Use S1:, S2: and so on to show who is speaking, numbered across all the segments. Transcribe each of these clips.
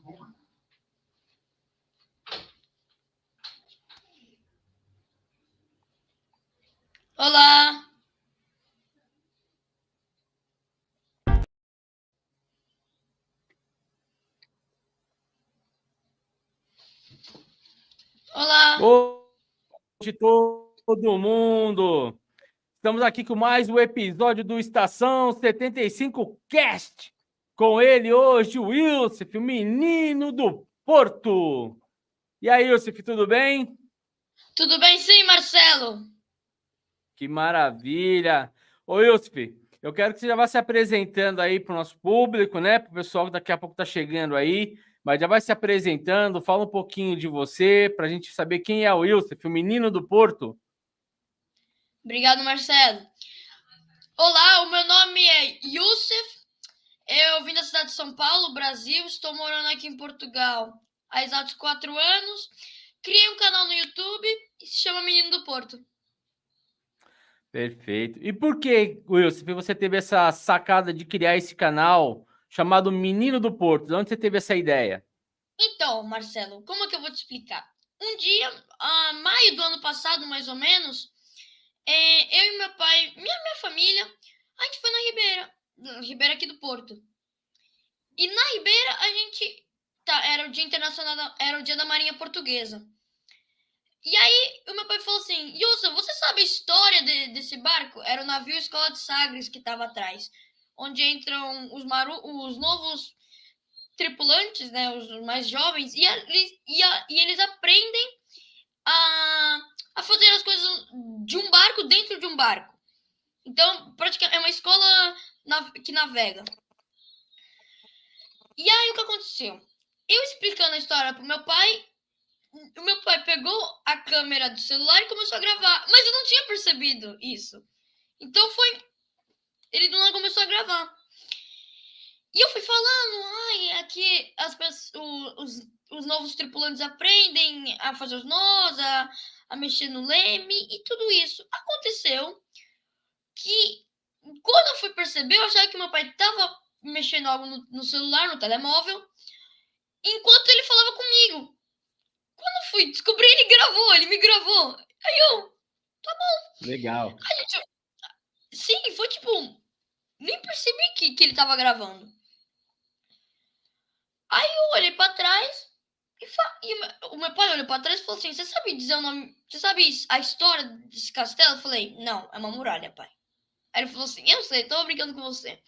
S1: Olá! Olá!
S2: Boa noite, todo mundo! Estamos aqui com mais um episódio do Estação 75 Cast. Com ele hoje, o Wilson, o menino do Porto. E aí, Wilson, tudo bem?
S1: Tudo bem sim, Marcelo?
S2: Que maravilha! Ô, Wilson, eu quero que você já vá se apresentando aí para o nosso público, né? Para o pessoal que daqui a pouco está chegando aí. Mas já vai se apresentando, fala um pouquinho de você, para a gente saber quem é o Wilson, o menino do Porto.
S1: Obrigado, Marcelo. Olá, o meu nome é Youssef. Eu vim da cidade de São Paulo, Brasil. Estou morando aqui em Portugal há exatos 4 anos. Criei um canal no YouTube e se chama Menino do Porto.
S2: Perfeito. E por que, Wilson, você teve essa sacada de criar esse canal chamado Menino do Porto? De onde você teve essa ideia?
S1: Então, Marcelo, como é que eu vou te explicar? Um dia, maio do ano passado, mais ou menos, eu e meu pai, minha família, a gente foi na Ribeira aqui do Porto. E na Ribeira a gente era o Dia Internacional, era o Dia da Marinha Portuguesa. E aí o meu pai falou assim: Wilson, você sabe a história desse barco? Era o navio Escola de Sagres que estava atrás, onde entram os novos tripulantes, né, os mais jovens, e eles aprendem a fazer as coisas de um barco dentro de um barco. Então, praticamente é uma escola que navega. E aí o que aconteceu? Eu explicando a história pro meu pai, o meu pai pegou a câmera do celular e começou a gravar. Mas eu não tinha percebido isso. Então ele do nada começou a gravar. E eu fui falando, aqui os novos tripulantes aprendem a fazer os nós, a mexer no leme e tudo isso. Aconteceu que quando eu fui perceber, eu achava que meu pai estava mexendo algo no celular, no telemóvel, enquanto ele falava comigo. Quando eu fui descobrir, ele me gravou. Aí eu, tá bom.
S2: Legal.
S1: Sim, foi tipo, nem percebi que ele tava gravando. Aí eu olhei pra trás e o meu pai olhou pra trás e falou assim: Você sabe dizer o nome? Você sabe a história desse castelo? Eu falei: Não, é uma muralha, pai. Aí ele falou assim: Eu sei, tô brincando com você.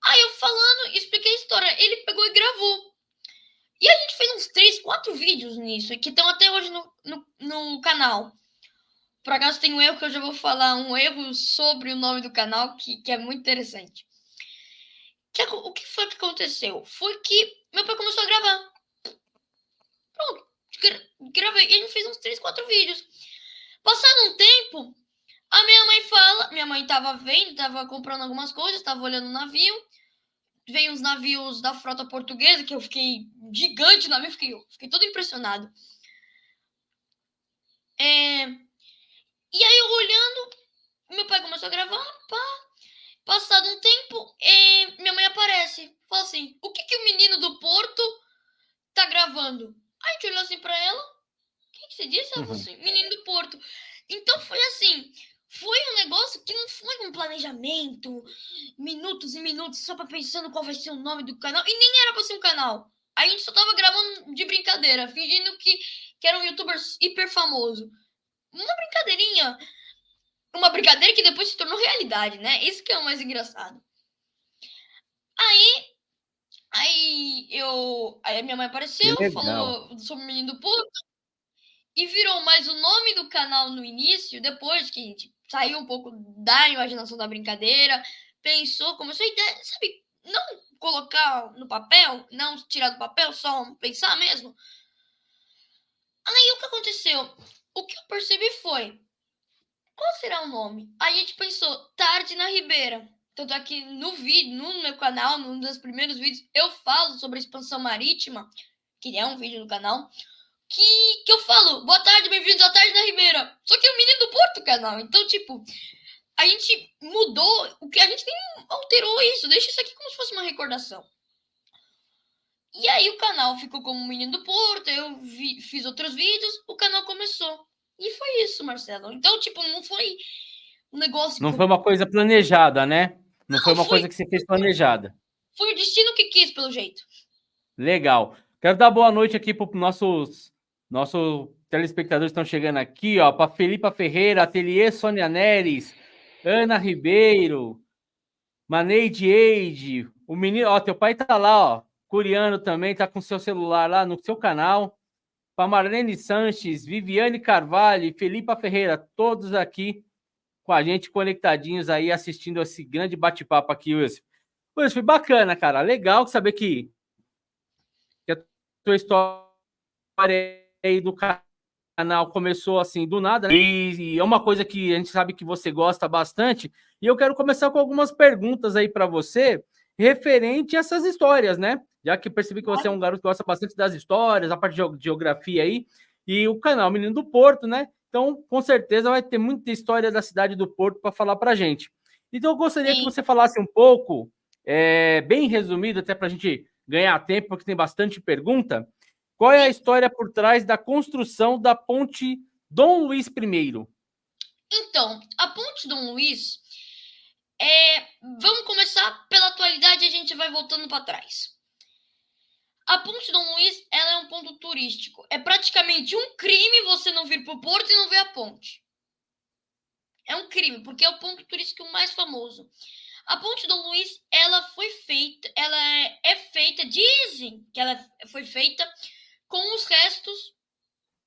S1: Aí eu falando, expliquei a história. Ele pegou e gravou. E a gente fez uns 3, 4 vídeos nisso, que estão até hoje no canal. Por acaso tem um erro que eu já vou falar, um erro sobre o nome do canal, que é muito interessante. O que foi que aconteceu? Foi que meu pai começou a gravar. Pronto, gravei. E a gente fez uns 3, 4 vídeos. Passado um tempo, a minha mãe fala... Minha mãe tava vendo, tava comprando algumas coisas, tava olhando o navio. Veio uns navios da frota portuguesa, que eu fiquei gigante o navio, fiquei todo impressionado. E aí eu olhando, meu pai começou a gravar, pá. Passado um tempo, minha mãe aparece. Fala assim, o que o menino do Porto tá gravando? Aí a gente olhou assim pra ela. O que você disse? Ela falou assim, menino do Porto. Então foi assim, foi um negócio que não foi um planejamento, minutos e minutos só pra pensando qual vai ser o nome do canal. E nem era pra ser um canal. A gente só tava gravando de brincadeira, fingindo que era um youtuber hiper famoso. Uma brincadeirinha. Uma brincadeira que depois se tornou realidade, né? Isso que é o mais engraçado. Aí a minha mãe apareceu, falou sobre o menino do Porto e virou mais o nome do canal no início, depois que a gente saiu um pouco da imaginação da brincadeira, pensou, começou a ideia, sabe, não colocar no papel, não tirar do papel, só pensar mesmo. Aí o que aconteceu? O que eu percebi foi, qual será o nome? Aí a gente pensou, Tarde na Ribeira. Tanto é que no vídeo, no meu canal, num dos primeiros vídeos, eu falo sobre a expansão marítima, que é um vídeo no canal, que eu falo, boa tarde, bem-vindos à Tarde na Ribeira. Só que é o menino do Porto canal. Então, tipo, a gente mudou, o que a gente nem alterou isso, deixa isso aqui como se fosse uma recordação. E aí o canal ficou como Menino do Porto, fiz outros vídeos, o canal começou. E foi isso, Marcelo. Então, tipo, não foi um negócio
S2: Não
S1: que
S2: foi uma coisa planejada, né? Não foi
S1: Não,
S2: uma coisa que você fez planejada.
S1: foi o destino que quis, pelo jeito.
S2: Legal. Quero dar boa noite aqui para os nossos telespectadores que estão chegando aqui, ó, para Felipa Ferreira, Ateliê Sônia Neres, Ana Ribeiro, Maneide Eide, o menino, ó, teu pai tá lá, ó, coreano também, tá com seu celular lá no seu canal. Para Marlene Sanches, Viviane Carvalho e Felipa Ferreira, todos aqui com a gente conectadinhos aí, assistindo esse grande bate-papo aqui, Wilson. Wilson, foi bacana, cara. Legal saber que a tua história aí do canal começou assim do nada, né? E é uma coisa que a gente sabe que você gosta bastante. E eu quero começar com algumas perguntas aí para você referente a essas histórias, né? Já que eu percebi que você é um garoto que gosta bastante das histórias, a parte de geografia aí, e o canal Menino do Porto, né? Então, com certeza vai ter muita história da cidade do Porto para falar para gente. Então, eu gostaria que
S1: Sim.
S2: você falasse um pouco, bem resumido, até para a gente ganhar tempo, porque tem bastante pergunta. Qual é a história por trás da construção da ponte Dom Luís I?
S1: Então, a Ponte Dom Luís vamos começar pela atualidade e a gente vai voltando para trás. A Ponte Dom Luís ela é um ponto turístico. É praticamente um crime você não vir para o Porto e não ver a ponte. É um crime, porque é o ponto turístico mais famoso. A Ponte Dom Luís, ela é feita, dizem que ela foi feita com os restos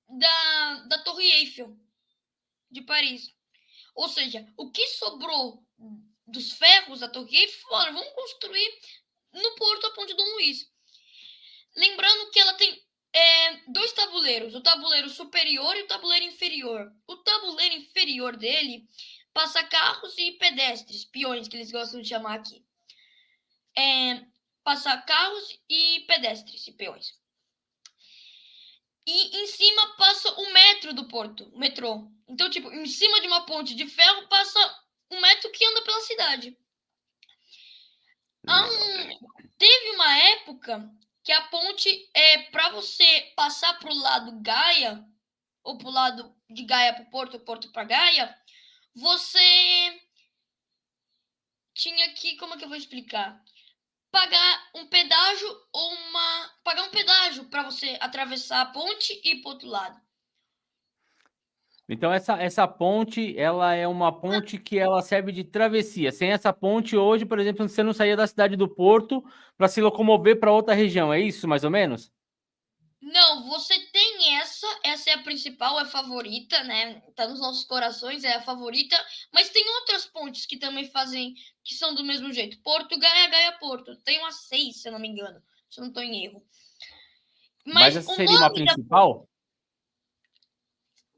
S1: da Torre Eiffel de Paris. Ou seja, o que sobrou dos ferros da Torre Eiffel, vamos construir no Porto a Ponte Dom Luís. Lembrando que ela tem dois tabuleiros, o tabuleiro superior e o tabuleiro inferior. O tabuleiro inferior dele passa carros e pedestres, peões, que eles gostam de chamar aqui. Passa carros e pedestres e peões. E em cima passa o metro do Porto, o metrô. Então, tipo, em cima de uma ponte de ferro passa um metro que anda pela cidade. Teve uma época que a ponte, para você passar pro lado Gaia, ou pro lado de Gaia para o Porto, Porto para Gaia, você tinha que, como é que eu vou explicar? Pagar um pedágio pagar um pedágio para você atravessar a ponte e ir pro outro lado.
S2: Então, essa ponte, ela é uma ponte que ela serve de travessia. Sem essa ponte, hoje, por exemplo, você não saía da cidade do Porto para se locomover para outra região. É isso, mais ou menos?
S1: Não, você tem essa é a principal, é a favorita, né? Tá nos nossos corações, é a favorita, mas tem outras pontes que também fazem, que são do mesmo jeito. Porto, Gaia, Gaia, Porto. Tem umas 6, se eu não me engano, se eu não tô em erro.
S2: Mas
S1: Mas
S2: essa
S1: o
S2: seria uma
S1: nome da
S2: principal?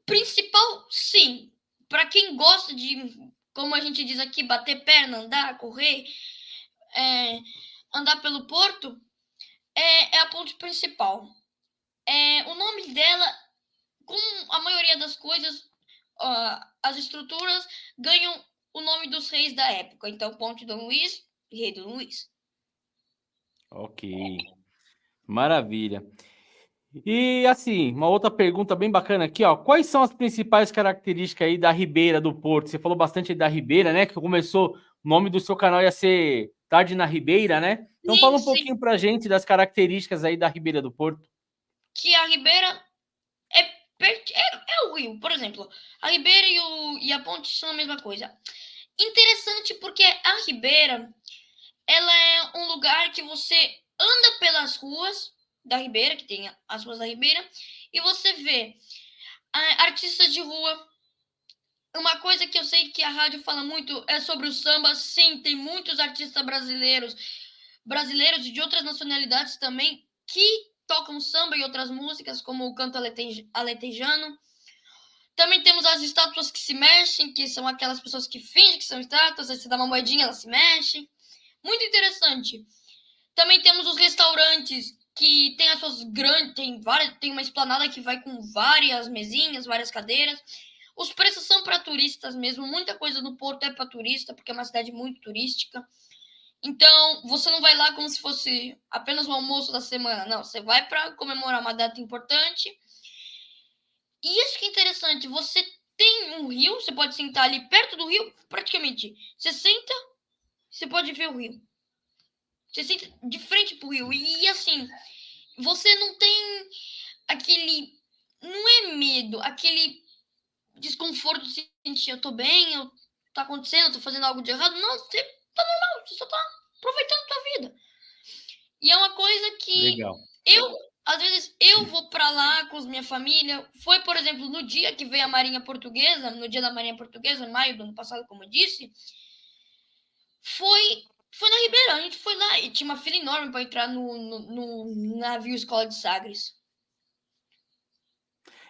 S1: principal, sim. Para quem gosta de, como a gente diz aqui, bater perna, andar, correr, andar pelo porto, é a ponte principal. O nome dela, como a maioria das coisas, as estruturas ganham o nome dos reis da época. Então, Ponte Dom Luís, Rei Dom Luís.
S2: Ok, maravilha. E assim, uma outra pergunta bem bacana aqui, ó. Quais são as principais características aí da Ribeira do Porto? Você falou bastante da Ribeira, né? Que começou, o nome do seu canal ia ser Tarde na Ribeira, né? Então
S1: Sim,
S2: fala um
S1: sim.
S2: pouquinho pra gente das características aí da Ribeira do Porto.
S1: Que a Ribeira é o rio, por exemplo. A Ribeira e a ponte são a mesma coisa. Interessante porque a Ribeira, ela é um lugar que você anda pelas ruas da Ribeira, que tem as ruas da Ribeira, e você vê artistas de rua. Uma coisa que eu sei que a rádio fala muito é sobre o samba. Sim, tem muitos artistas brasileiros e de outras nacionalidades também, que tocam samba e outras músicas, como o canto aletejano. Também temos as estátuas que se mexem, que são aquelas pessoas que fingem que são estátuas, aí você dá uma moedinha, elas se mexem. Muito interessante. Também temos os restaurantes que tem as suas grandes, tem uma esplanada que vai com várias mesinhas, várias cadeiras. Os preços são para turistas mesmo, muita coisa no Porto é para turista, porque é uma cidade muito turística. Então, você não vai lá como se fosse apenas o almoço da semana. Não, você vai para comemorar uma data importante. E isso que é interessante, você tem um rio, você pode sentar ali perto do rio, praticamente. Você senta, você pode ver o rio. Você senta de frente pro rio. E assim, você não tem aquele. Não é medo, aquele desconforto de se sentir, eu tô bem, tá acontecendo, eu tô fazendo algo de errado. Não, você tá normal, você só tá aproveitando a tua vida. E é uma coisa que
S2: Legal.
S1: às vezes, eu vou para lá com a minha família. Foi, por exemplo, no dia que veio a Marinha Portuguesa, no dia da Marinha Portuguesa, em maio do ano passado, como eu disse, foi na Ribeira. A gente foi lá e tinha uma fila enorme para entrar no navio Escola de Sagres.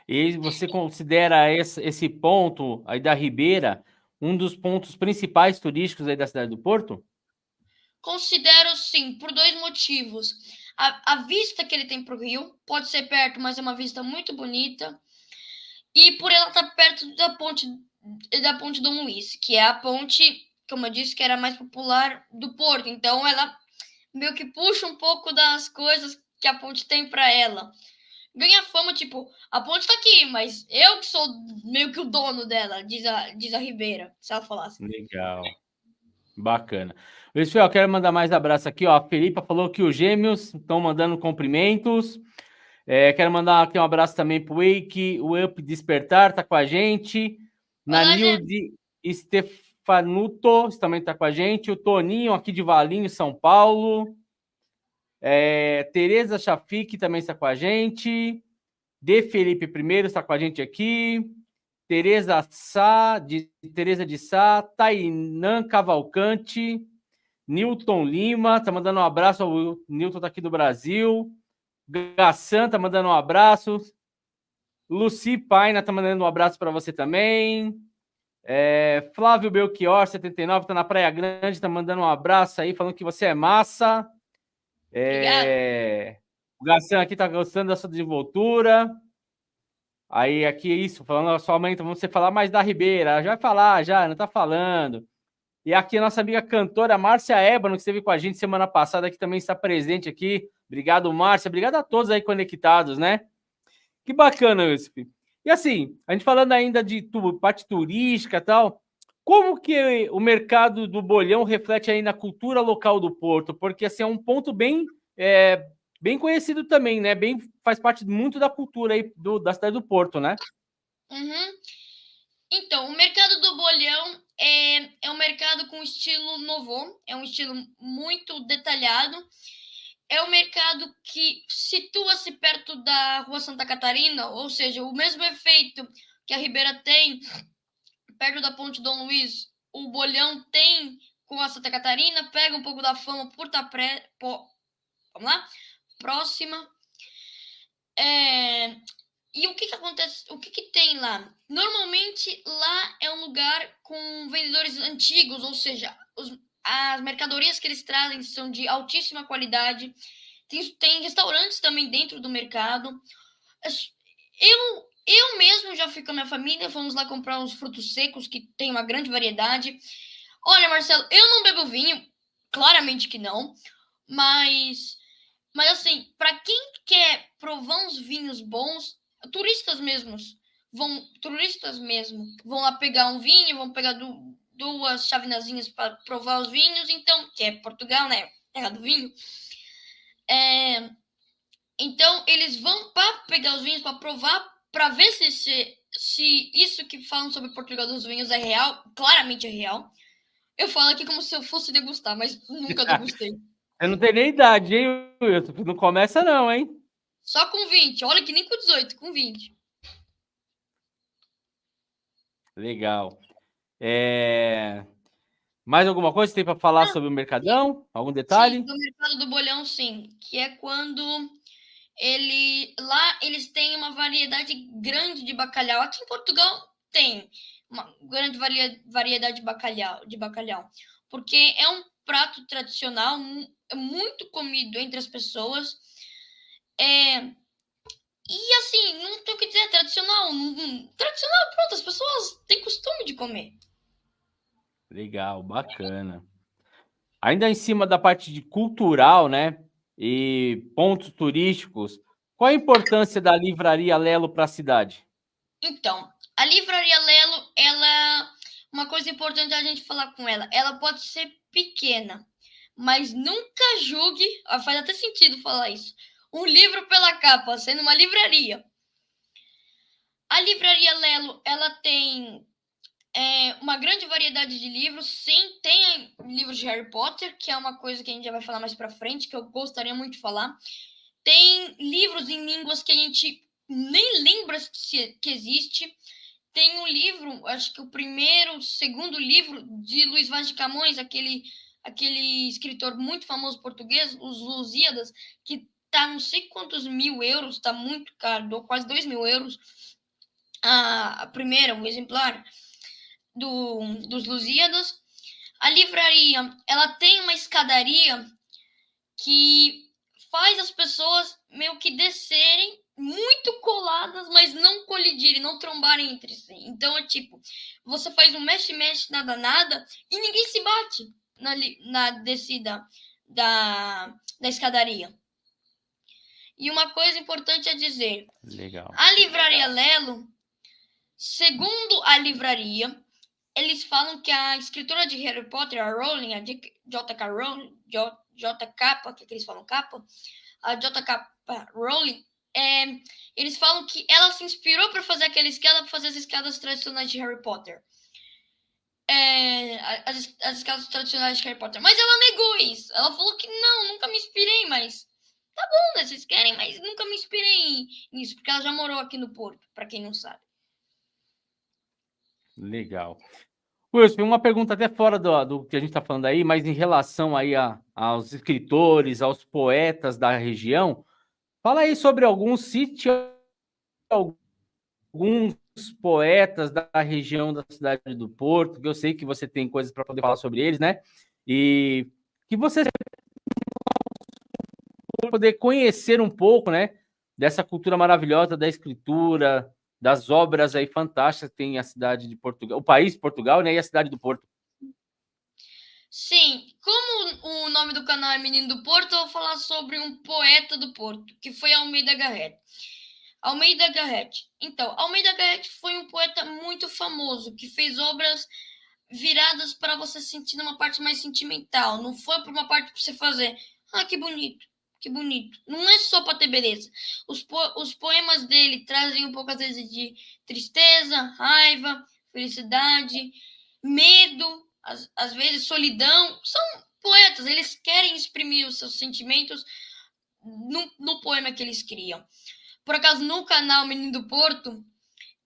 S2: E você considera esse ponto aí da Ribeira um dos pontos principais turísticos aí da cidade do Porto?
S1: Considero sim, por dois motivos. A vista que ele tem para o rio pode ser perto, mas é uma vista muito bonita. E por ela estar perto da ponte Dom Luiz, que é a ponte, como eu disse, que era mais popular do Porto. Então ela meio que puxa um pouco das coisas que a ponte tem para ela. Ganha fama, tipo, a ponte tá aqui, mas eu que sou meio que o dono dela, diz a Ribeira, se ela falasse.
S2: Legal. Bacana. Luiz Fiel, quero mandar mais abraço aqui, ó. A Felipa falou que os gêmeos estão mandando cumprimentos. Quero mandar aqui um abraço também pro Wake, o Up Despertar, tá com a gente.
S1: Olá, gente.
S2: Nanilde Stefanuto também tá com a gente. O Toninho, aqui de Valinho, São Paulo. Tereza Chafik também está com a gente. De Felipe primeiro está com a gente aqui. Tereza de Sá, Tainã Cavalcante, Newton Lima, tá mandando um abraço. O Newton tá aqui do Brasil. Gassan tá mandando um abraço. Luci Paina tá mandando um abraço para você também. Flávio Belchior, 79, tá na Praia Grande, tá mandando um abraço aí, falando que você é massa.
S1: Obrigado.
S2: O Gassan aqui tá gostando da sua desenvoltura. Aí, aqui, isso, falando a sua mãe, então você falar mais da Ribeira. Já vai falar, já, não tá falando. E aqui a nossa amiga cantora Márcia Ébano, que esteve com a gente semana passada, que também está presente aqui. Obrigado, Márcia. Obrigado a todos aí conectados, né? Que bacana, Yusuf. E assim, a gente falando ainda de parte turística e tal, como que o mercado do bolhão reflete aí na cultura local do Porto? Porque assim, é um ponto bem conhecido também, né? Faz parte muito da cultura aí da cidade do Porto, né?
S1: Uhum. Então, o mercado do bolhão é um mercado com estilo novo, é um estilo muito detalhado. É um mercado que situa-se perto da Rua Santa Catarina, ou seja, o mesmo efeito que a Ribeira tem perto da Ponte Dom Luiz, o bolhão tem com a Santa Catarina, pega um pouco da fama por estar vamos lá? Próxima. E o que acontece? O que tem lá? Normalmente lá é um lugar com vendedores antigos, ou seja, as mercadorias que eles trazem são de altíssima qualidade. Tem restaurantes também dentro do mercado. Eu mesmo já fui com a minha família, fomos lá comprar uns frutos secos que tem uma grande variedade. Olha, Marcelo, eu não bebo vinho, claramente que não, mas assim, para quem quer provar uns vinhos bons, turistas mesmo vão lá pegar um vinho, vão pegar duas chavezinhas para provar os vinhos, então, que é Portugal, né? Terra do vinho. Então, eles vão para pegar os vinhos para provar, para ver se isso que falam sobre Portugal dos vinhos é real. Claramente é real. Eu falo aqui como se eu fosse degustar, mas nunca degustei.
S2: Eu não tenho nem idade, hein, Wilson? Não começa não, hein?
S1: Só com 20. Olha que nem com 18, com 20.
S2: Legal. Mais alguma coisa que tem para falar sobre o Mercadão? Algum
S1: Sim,
S2: detalhe?
S1: no mercado do bolhão, sim. Que é quando lá eles têm uma variedade grande de bacalhau. Aqui em Portugal tem uma grande variedade de bacalhau, porque é um prato tradicional, muito comido entre as pessoas. E assim, não tem o que dizer, tradicional. Tradicional, pronto, as pessoas têm costume de comer.
S2: Legal, bacana. Ainda em cima da parte de cultural, né? E pontos turísticos, qual a importância da Livraria Lelo para a cidade?
S1: Então, a Livraria Lelo, uma coisa importante a gente falar com ela pode ser pequena, mas nunca julgue, faz até sentido falar isso, um livro pela capa, sendo uma livraria. A Livraria Lelo, ela tem uma grande variedade de livros. Sim, tem livros de Harry Potter, que é uma coisa que a gente já vai falar mais pra frente, que eu gostaria muito de falar. Tem livros em línguas que a gente nem lembra que existe. Tem um livro, acho que o segundo livro de Luís Vaz de Camões, aquele escritor muito famoso português, Os Lusíadas, que tá não sei quantos mil euros, tá muito caro, deu quase 2.000 euros. A primeira, o exemplar dos Lusíadas. A livraria, ela tem uma escadaria que faz as pessoas meio que descerem muito coladas, mas não colidirem, não trombarem entre si. Então é tipo, você faz um mexe-mexe, nada, e ninguém se bate na descida da escadaria. E uma coisa importante a dizer:
S2: Legal.
S1: a Livraria Lelo, segundo a livraria, eles falam que a escritora de Harry Potter, a Rowling, a J.K. Rowling, JK, que eles falam capa, a J.K. Rowling, eles falam que ela se inspirou para fazer aquela escada, para fazer as escadas tradicionais de Harry Potter. As escadas tradicionais de Harry Potter. Mas ela negou isso. Ela falou que não, nunca me inspirei, mas tá bom, né? Vocês querem, mas nunca me inspirei nisso, porque ela já morou aqui no Porto, para quem não sabe.
S2: Legal. Wilson, uma pergunta até fora do que a gente está falando aí, mas em relação aí aos escritores, aos poetas da região, fala aí sobre alguns sítios, alguns poetas da região da cidade do Porto, que eu sei que você tem coisas para poder falar sobre eles, né? E que você poder conhecer um pouco, né, dessa cultura maravilhosa da escritura, das obras aí fantásticas que tem a cidade de Portugal, o país de Portugal, né, e a cidade do Porto.
S1: Sim, como o nome do canal é Menino do Porto, eu vou falar sobre um poeta do Porto, que foi Almeida Garrett. Almeida Garrett. Então, Almeida Garrett foi um poeta muito famoso, que fez obras viradas para você sentir numa parte mais sentimental. Não foi para uma parte para você fazer, que bonito, que bonito. Não é só para ter beleza. Os poemas dele trazem um pouco, às vezes, de tristeza, raiva, felicidade, medo, às vezes solidão. São poetas, eles querem exprimir os seus sentimentos no poema que eles criam. Por acaso, no canal Menino do Porto,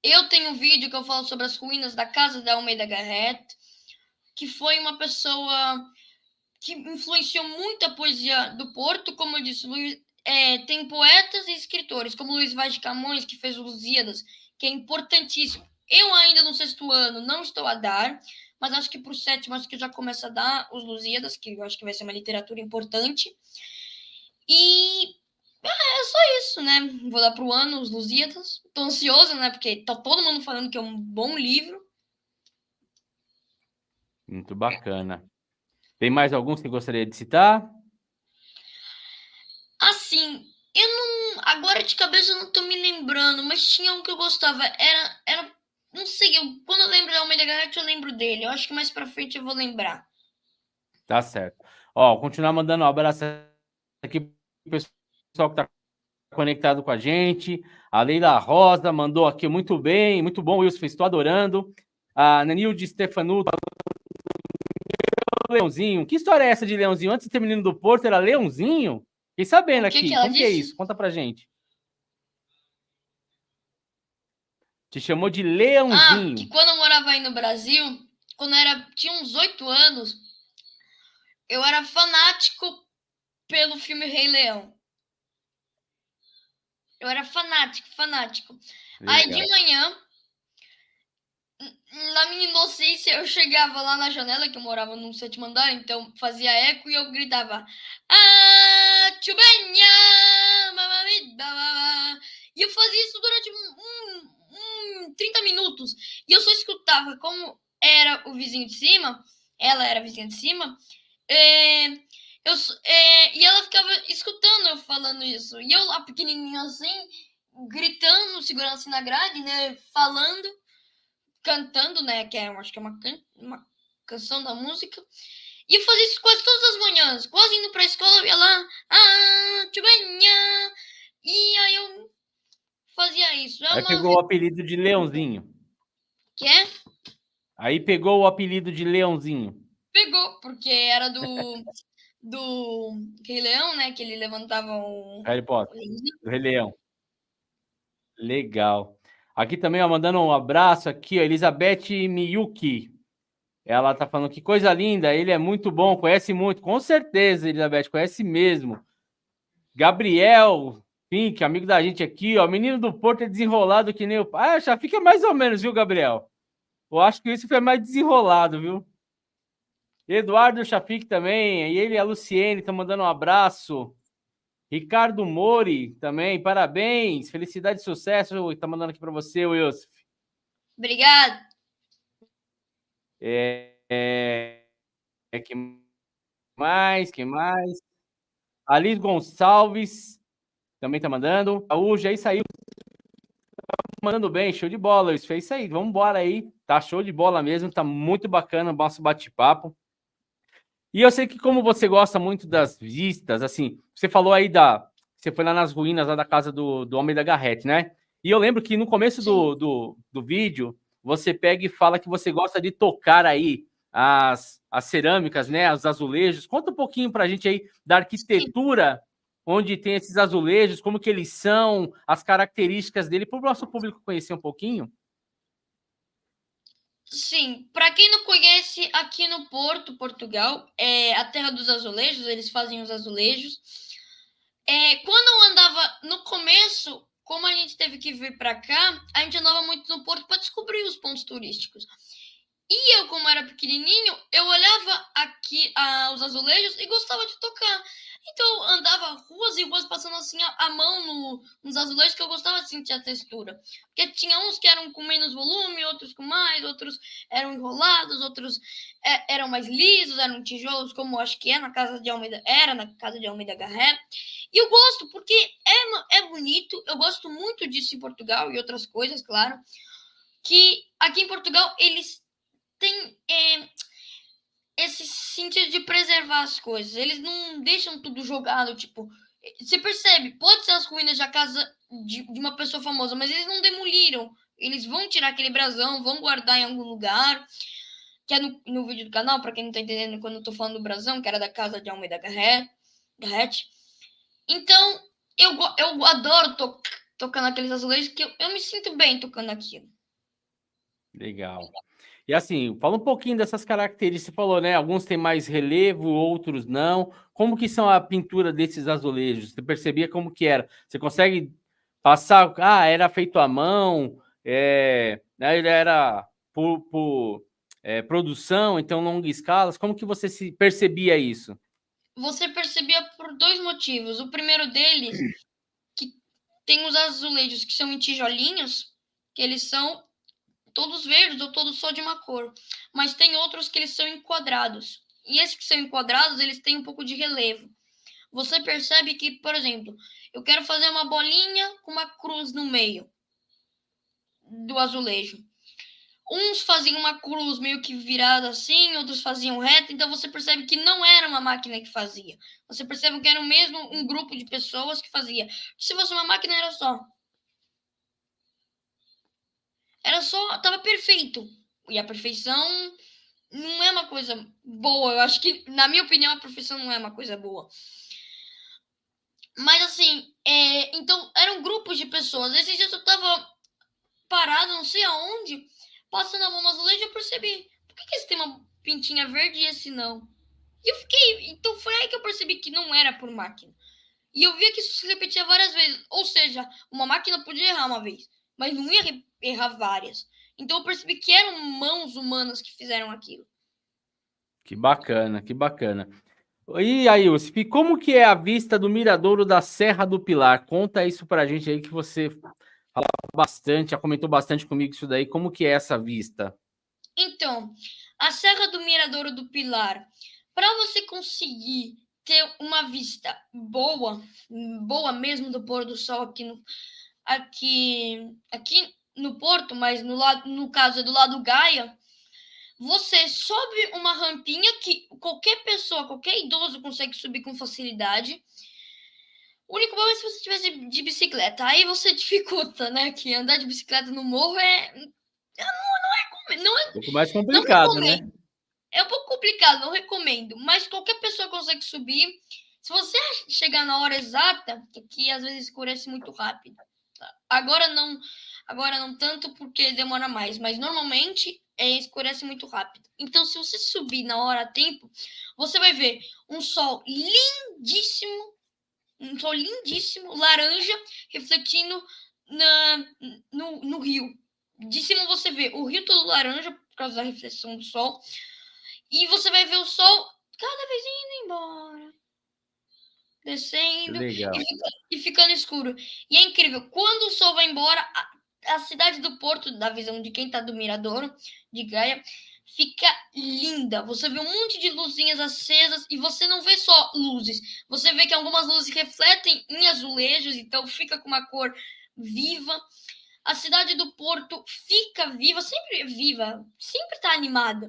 S1: eu tenho um vídeo que eu falo sobre as ruínas da casa da Almeida Garrett, que foi uma pessoa que influenciou muito a poesia do Porto. Como eu disse, tem poetas e escritores, como Luís Vaz de Camões, que fez o Lusíadas, que é importantíssimo. Eu ainda no 6º ano não estou a dar, mas acho que para o 7º acho que eu já começo a dar os Lusíadas, que eu acho que vai ser uma literatura importante. E é só isso, né? Vou dar pro ano os Lusíadas. Tô ansiosa, né? Porque tá todo mundo falando que é um bom livro.
S2: Muito bacana. Tem mais alguns que gostaria de citar?
S1: Assim, eu não. Agora de cabeça eu não tô me lembrando, mas tinha um que eu gostava. Não sei, quando eu lembro da Almeida Garrett, eu lembro dele. Eu acho que mais pra frente eu vou lembrar.
S2: Tá certo. Ó, continuar mandando um abraço aqui pro pessoal que tá conectado com a gente. A Leila Rosa mandou aqui muito bem, muito bom, Wilson, estou adorando. A Nanilde Stefanuto, Leãozinho. Que história é essa de Leãozinho? Antes de ter Menino do Porto, era Leãozinho? Fiquei sabendo
S1: O que
S2: aqui.
S1: ela
S2: Como que é
S1: disse?
S2: isso? Conta pra gente. Te chamou de Leãozinho.
S1: Que quando eu morava aí no Brasil, quando tinha uns 8 anos, eu era fanático pelo filme Rei Leão. Eu era fanático.
S2: Legal.
S1: Aí de manhã, na minha inocência, eu chegava lá na janela, que eu morava no 7º andar, então fazia eco e eu gritava: Chubenha! E eu fazia isso durante 30 minutos. E eu só escutava como era o vizinho de cima, ela era a vizinha de cima, E ela ficava escutando eu falando isso. E eu lá, pequenininho assim, gritando, segurando assim na grade, né? Falando, cantando, né? Que acho que é uma canção da música. E eu fazia isso quase todas as manhãs. Quase indo pra escola, eu ia lá. E aí eu fazia isso.
S2: Aí pegou o apelido de Leãozinho.
S1: Que é?
S2: Aí pegou o apelido de Leãozinho.
S1: Pegou, porque era do Rei Leão, né? Que ele levantava o
S2: Harry Potter, do Rei Leão. Legal. Aqui também, ó, mandando um abraço aqui, ó, Elizabeth Miyuki. Ela tá falando que coisa linda, ele é muito bom, conhece muito. Com certeza, Elizabeth, conhece mesmo. Gabriel Pink, amigo da gente aqui, ó. Menino do Porto é desenrolado que nem o pai. Ah, já fica mais ou menos, viu, Gabriel? Eu acho que isso foi mais desenrolado, viu? Eduardo Chafik também, e ele e a Luciene estão mandando um abraço. Ricardo Mori também, parabéns, felicidade e sucesso. Está mandando aqui para você, Wilson.
S1: Obrigado.
S2: Quem mais? Alice Gonçalves também está mandando. Saúde, é isso aí. Mandando bem, show de bola. Isso é isso aí, vamos embora aí. Tá show de bola mesmo, tá muito bacana o nosso bate-papo. E eu sei que como você gosta muito das vistas, assim, você falou aí você foi lá nas ruínas lá da casa do Homem da Garrett, né? E eu lembro que no começo do vídeo, você pega e fala que você gosta de tocar aí as cerâmicas, né? Os azulejos. Conta um pouquinho pra gente aí da arquitetura, onde tem esses azulejos, como que eles são, as características dele, para o nosso público conhecer um pouquinho.
S1: Sim, para quem não conhece, aqui no Porto, Portugal, é a terra dos azulejos, eles fazem os azulejos. Quando eu andava no começo, como a gente teve que vir para cá, a gente andava muito no Porto para descobrir os pontos turísticos. E eu, como era pequenininho, eu olhava aqui os azulejos e gostava de tocar. Então eu andava ruas e ruas passando assim a mão nos azulejos, que eu gostava de sentir a textura. Porque tinha uns que eram com menos volume, outros com mais, outros eram enrolados, outros eram mais lisos, eram tijolos, como eu acho que na casa de Almeida Garrett. E eu gosto, porque é bonito, eu gosto muito disso em Portugal e outras coisas, claro. Que aqui em Portugal eles têm esse sentido de preservar as coisas. Eles não deixam tudo jogado, tipo. Você percebe, pode ser as ruínas da casa de uma pessoa famosa, mas eles não demoliram. Eles vão tirar aquele brasão, vão guardar em algum lugar. Que é no vídeo do canal, para quem não tá entendendo quando eu tô falando do brasão, que era da casa de Almeida Garrett. Então, eu adoro tocar naqueles azulejos, que eu me sinto bem tocando aquilo.
S2: Legal. E assim, fala um pouquinho dessas características. Você falou, né? Alguns têm mais relevo, outros não. Como que são a pintura desses azulejos? Você percebia como que era? Você consegue passar... Ah, era feito à mão, né, ele era por produção, então longa escala. Como que você se percebia isso?
S1: Você percebia por dois motivos. O primeiro deles, que tem os azulejos que são em tijolinhos, que eles são todos verdes ou todos só de uma cor. Mas tem outros que eles são enquadrados. E esses que são enquadrados, eles têm um pouco de relevo. Você percebe que, por exemplo, eu quero fazer uma bolinha com uma cruz no meio do azulejo. Uns faziam uma cruz meio que virada assim, outros faziam reta, então você percebe que não era uma máquina que fazia. Você percebe que era mesmo um grupo de pessoas que fazia. Se fosse uma máquina, era só, tava perfeito. E a perfeição não é uma coisa boa. Eu acho que, na minha opinião, a perfeição não é uma coisa boa. Mas assim, então eram grupos de pessoas. Esses dias eu tava parado, não sei aonde, passando a mão no azulejo, eu percebi, por que esse tem uma pintinha verde e esse não? E eu fiquei, então foi aí que eu percebi que não era por máquina. E eu via que isso se repetia várias vezes, ou seja, uma máquina podia errar uma vez, mas não ia errar várias. Então eu percebi que eram mãos humanas que fizeram aquilo.
S2: Que bacana, que bacana. E aí, Yusuf, como que é a vista do miradouro da Serra do Pilar? Conta isso pra gente aí, que você fala bastante, já comentou bastante comigo isso daí. Como que é essa vista?
S1: Então, a Serra do Miradouro do Pilar, para você conseguir ter uma vista boa mesmo do pôr do sol aqui no Porto, mas no caso é do lado Gaia, você sobe uma rampinha que qualquer pessoa, qualquer idoso consegue subir com facilidade. O único problema é se você estiver de bicicleta. Aí você dificulta, né? Que andar de bicicleta no morro não é
S2: Um pouco mais
S1: não
S2: complicado, né?
S1: recomendo. É um pouco complicado, não recomendo. Mas qualquer pessoa consegue subir. Se você chegar na hora exata, que às vezes escurece muito rápido. Agora não tanto porque demora mais, mas normalmente escurece muito rápido. Então, se você subir na hora a tempo, você vai ver um sol lindíssimo, laranja, refletindo no rio. De cima você vê o rio todo laranja por causa da reflexão do sol. E você vai ver o sol cada vez indo embora, descendo e ficando escuro. E é incrível, quando o sol vai embora, a cidade do Porto, da visão de quem está do Miradouro, de Gaia, fica linda. Você vê um monte de luzinhas acesas e você não vê só luzes. Você vê que algumas luzes refletem em azulejos, então fica com uma cor viva. A cidade do Porto fica viva, sempre está animada.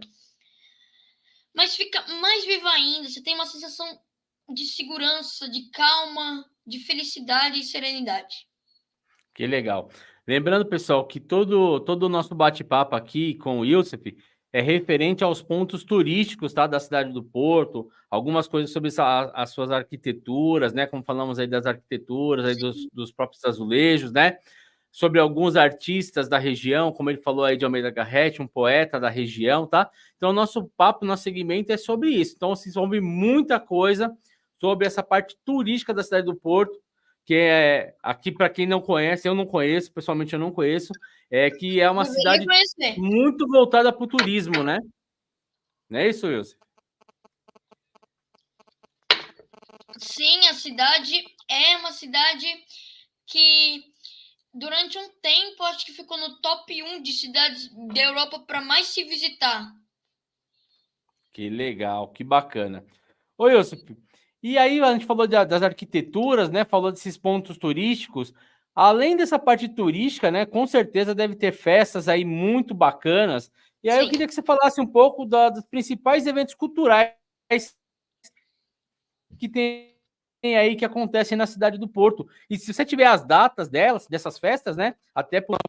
S1: Mas fica mais viva ainda. Você tem uma sensação de segurança, de calma, de felicidade e serenidade.
S2: Que legal. Lembrando, pessoal, que todo o nosso bate-papo aqui com o Youssef é referente aos pontos turísticos, tá, da cidade do Porto, algumas coisas sobre as suas arquiteturas, né, como falamos aí das arquiteturas, aí dos próprios azulejos, né, sobre alguns artistas da região, como ele falou aí de Almeida Garrett, um poeta da região, tá? Então, nosso papo, nosso segmento é sobre isso. Então, vocês vão ouvir muita coisa sobre essa parte turística da cidade do Porto, que é aqui, para quem não conhece, eu não conheço, pessoalmente eu não conheço, que é uma cidade muito voltada para o turismo, né? Não é isso, Wilson?
S1: Sim, a cidade é uma cidade que durante um tempo acho que ficou no top 1 de cidades da Europa para mais se visitar.
S2: Que legal, que bacana. Ô, Wilson, e aí a gente falou das arquiteturas, né? Falou desses pontos turísticos. Além dessa parte turística, né? Com certeza deve ter festas aí muito bacanas. E aí eu queria que você falasse um pouco dos principais eventos culturais que tem aí que acontecem na cidade do Porto. E se você tiver as datas dessas festas, né? Até para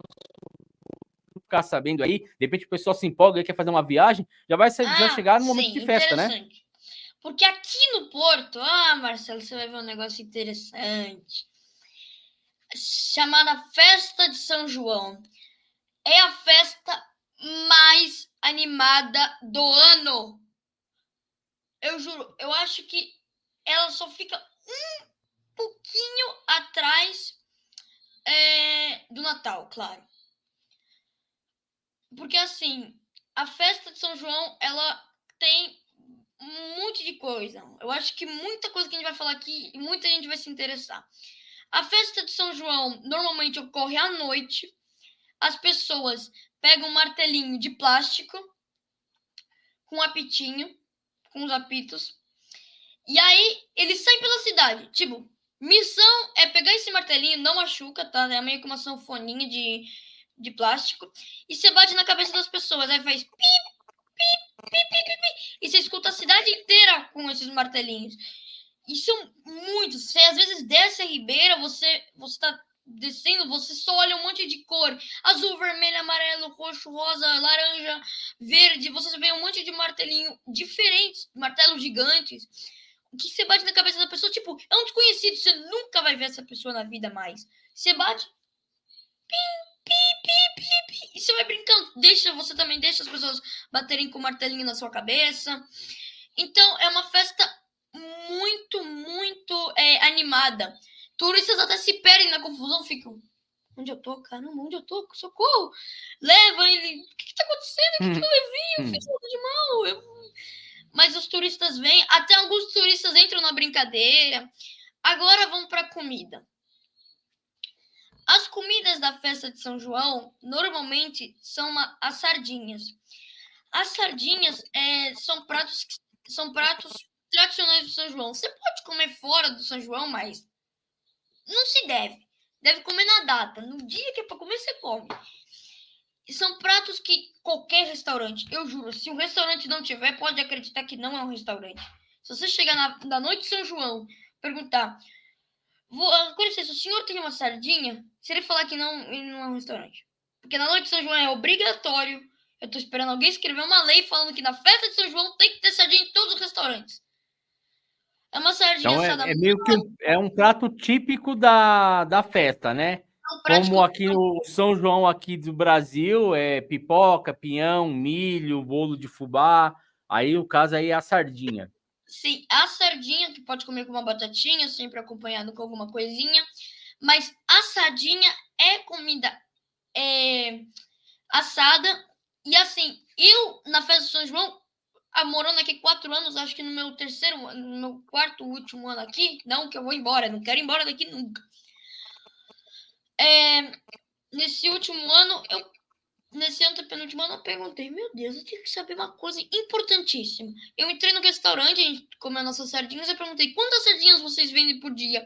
S2: ficar sabendo aí, de repente o pessoal se empolga e quer fazer uma viagem, já chegar no momento de festa, né?
S1: Porque aqui no Porto, Marcelo, você vai ver um negócio interessante. Chamada Festa de São João. É a festa mais animada do ano. Eu juro, eu acho que ela só fica um pouquinho atrás do Natal, claro. Porque assim, a festa de São João, ela tem um monte de coisa. Eu acho que muita coisa que a gente vai falar aqui e muita gente vai se interessar. A festa de São João normalmente ocorre à noite. As pessoas pegam um martelinho de plástico com um apitinho, com os apitos, e aí eles saem pela cidade. Tipo, missão é pegar esse martelinho, não machuca, tá? É meio que uma sanfoninha de plástico, e você bate na cabeça das pessoas. Aí faz pip, pip, pip, pip, pip, e você escuta a cidade inteira com esses martelinhos. E são muitos. Você às vezes desce a ribeira, você tá descendo, você só olha um monte de cor: azul, vermelho, amarelo, roxo, rosa, laranja, verde. Você vê um monte de martelinho diferentes, martelos gigantes, que você bate na cabeça da pessoa. Tipo, é um desconhecido, você nunca vai ver essa pessoa na vida mais. Você bate, pim, pi, pi, pi, pi, e você vai brincando. Você também deixa as pessoas baterem com o martelinho na sua cabeça. Então, é uma festa muito animada. Turistas até se perdem na confusão, ficam: onde eu tô? Caramba, onde eu tô? Socorro! Leva ele. O que tá acontecendo? O que eu levei? Eu fiz algo de mal. Mas os turistas vêm, até alguns turistas entram na brincadeira. Agora vamos para comida. As comidas da festa de São João normalmente são as sardinhas. As sardinhas são pratos que são pratos tradicionais do São João. Você pode comer fora do São João, mas não se deve. Deve comer na data. No dia que é para comer, você come. E são pratos que qualquer restaurante, eu juro, se o restaurante não tiver, pode acreditar que não é um restaurante. Se você chegar na noite de São João, perguntar, com licença, o senhor tem uma sardinha? Se ele falar que não, ele não é um restaurante. Porque na noite de São João é obrigatório. Eu tô esperando alguém escrever uma lei falando que na festa de São João tem que ter sardinha em todos os restaurantes. É uma sardinha
S2: Então
S1: assada.
S2: é meio que um prato típico da festa, né? Como aqui no São João aqui do Brasil, é pipoca, pinhão, milho, bolo de fubá. Aí o caso aí é a sardinha.
S1: Sim, a sardinha, que pode comer com uma batatinha, sempre acompanhado com alguma coisinha. Mas a sardinha é comida assada. E assim, eu, na festa de São João, morando aqui 4 anos, acho que no meu quarto último ano aqui, não que eu vou embora, não quero ir embora daqui nunca. Nesse último ano, nesse antepenúltimo ano, eu perguntei, meu Deus, eu tenho que saber uma coisa importantíssima. Eu entrei no restaurante, a gente comeu nossas sardinhas, eu perguntei, quantas sardinhas vocês vendem por dia?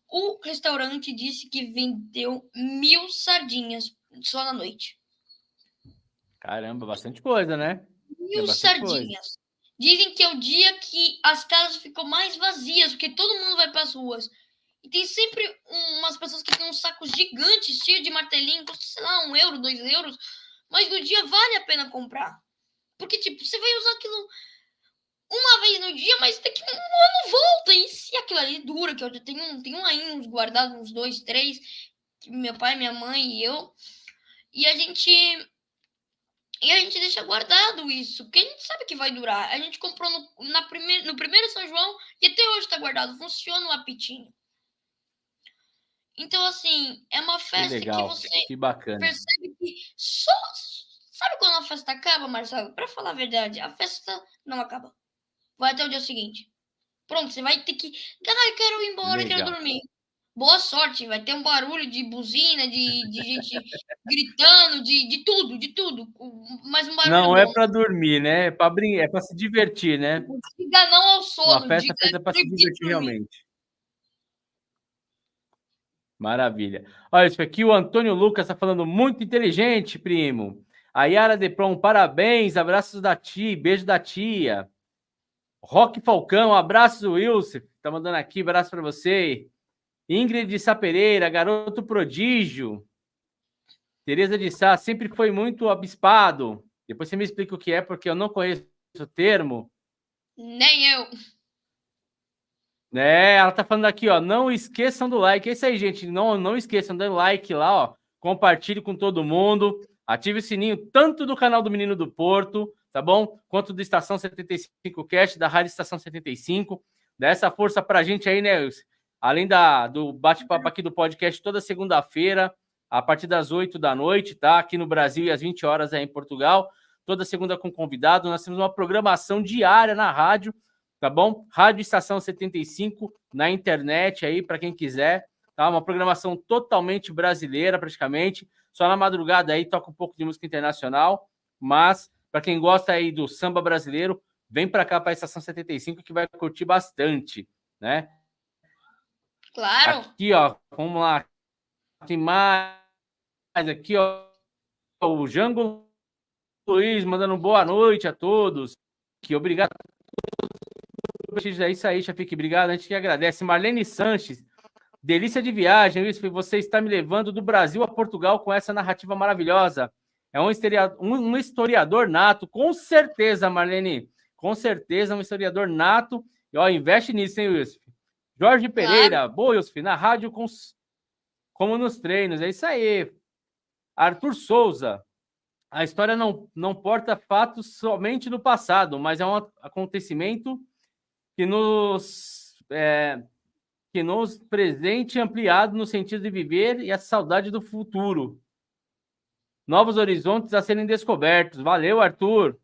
S1: O restaurante disse que vendeu 1.000 sardinhas só na noite.
S2: Caramba, bastante coisa, né?
S1: 1.000 sardinhas. Dizem que é o dia que as casas ficam mais vazias, porque todo mundo vai para as ruas. E tem sempre umas pessoas que têm uns sacos gigantes, cheios de martelinho, custa, sei lá, 1 euro, 2 euros. Mas no dia vale a pena comprar. Porque, tipo, você vai usar aquilo uma vez no dia, mas daqui um ano volta. E se aquilo ali dura, que eu já tenho aí uns guardados, uns 2, 3, meu pai, minha mãe e eu. E a gente deixa guardado isso, porque a gente sabe que vai durar. A gente comprou no primeiro São João e até hoje está guardado. Funciona o apitinho. Então, assim, é uma festa que você percebe que só... Sabe quando a festa acaba, Marcelo? Para falar a verdade, a festa não acaba. Vai até o dia seguinte. Pronto, você vai ter que... Ai, quero ir embora, quero dormir. Boa sorte, vai ter um barulho de buzina, de gente gritando, de tudo. Mas um barulho
S2: não
S1: bom.
S2: É para dormir, né? É para se divertir, né?
S1: Diga não ao sono.
S2: Uma festa feita para se divertir realmente. Maravilha. Olha, isso aqui o Antônio Lucas está falando muito inteligente, primo. A Yara Depron, parabéns, abraços da tia, beijo da tia. Roque Falcão, abraço, Wilson, tá mandando aqui, abraço para você. Ingrid de Sá Pereira, garoto prodígio. Tereza de Sá, sempre foi muito abispado. Depois você me explica o que é, porque eu não conheço o termo.
S1: Nem eu.
S2: Ela tá falando aqui, ó, não esqueçam do like. É isso aí, gente, não esqueçam, dê like lá, ó. Compartilhe com todo mundo. Ative o sininho tanto do canal do Menino do Porto, tá bom? Quanto do Estação 75 Cast, da Rádio Estação 75. Dá essa força pra gente aí, né, Wilson? Além do bate-papo aqui do podcast toda segunda-feira, a partir das 8 da noite, tá? Aqui no Brasil e às 20 horas aí em Portugal. Toda segunda com convidado. Nós temos uma programação diária na rádio, tá bom? Rádio Estação 75 na internet aí, para quem quiser, tá? Uma programação totalmente brasileira, praticamente. Só na madrugada aí toca um pouco de música internacional, mas para quem gosta aí do samba brasileiro, vem para cá, para a Estação 75, que vai curtir bastante, né?
S1: Claro.
S2: Aqui, ó, vamos lá. Tem mais aqui, ó, o Jango Luiz mandando boa noite a todos. Que obrigado. É isso aí, Chafique. Obrigado, a gente que agradece. Marlene Sanches, delícia de viagem, isso. Você está me levando do Brasil a Portugal com essa narrativa maravilhosa. É um historiador nato, com certeza, Marlene. Com certeza, um historiador nato. E, ó, investe nisso, hein, Wilson? Jorge Pereira, claro. Boa, Wilson, na rádio como nos treinos. É isso aí. Arthur Souza, a história não porta fatos somente do passado, mas é um acontecimento que nos presente ampliado no sentido de viver e a saudade do futuro. Novos horizontes a serem descobertos. Valeu, Arthur.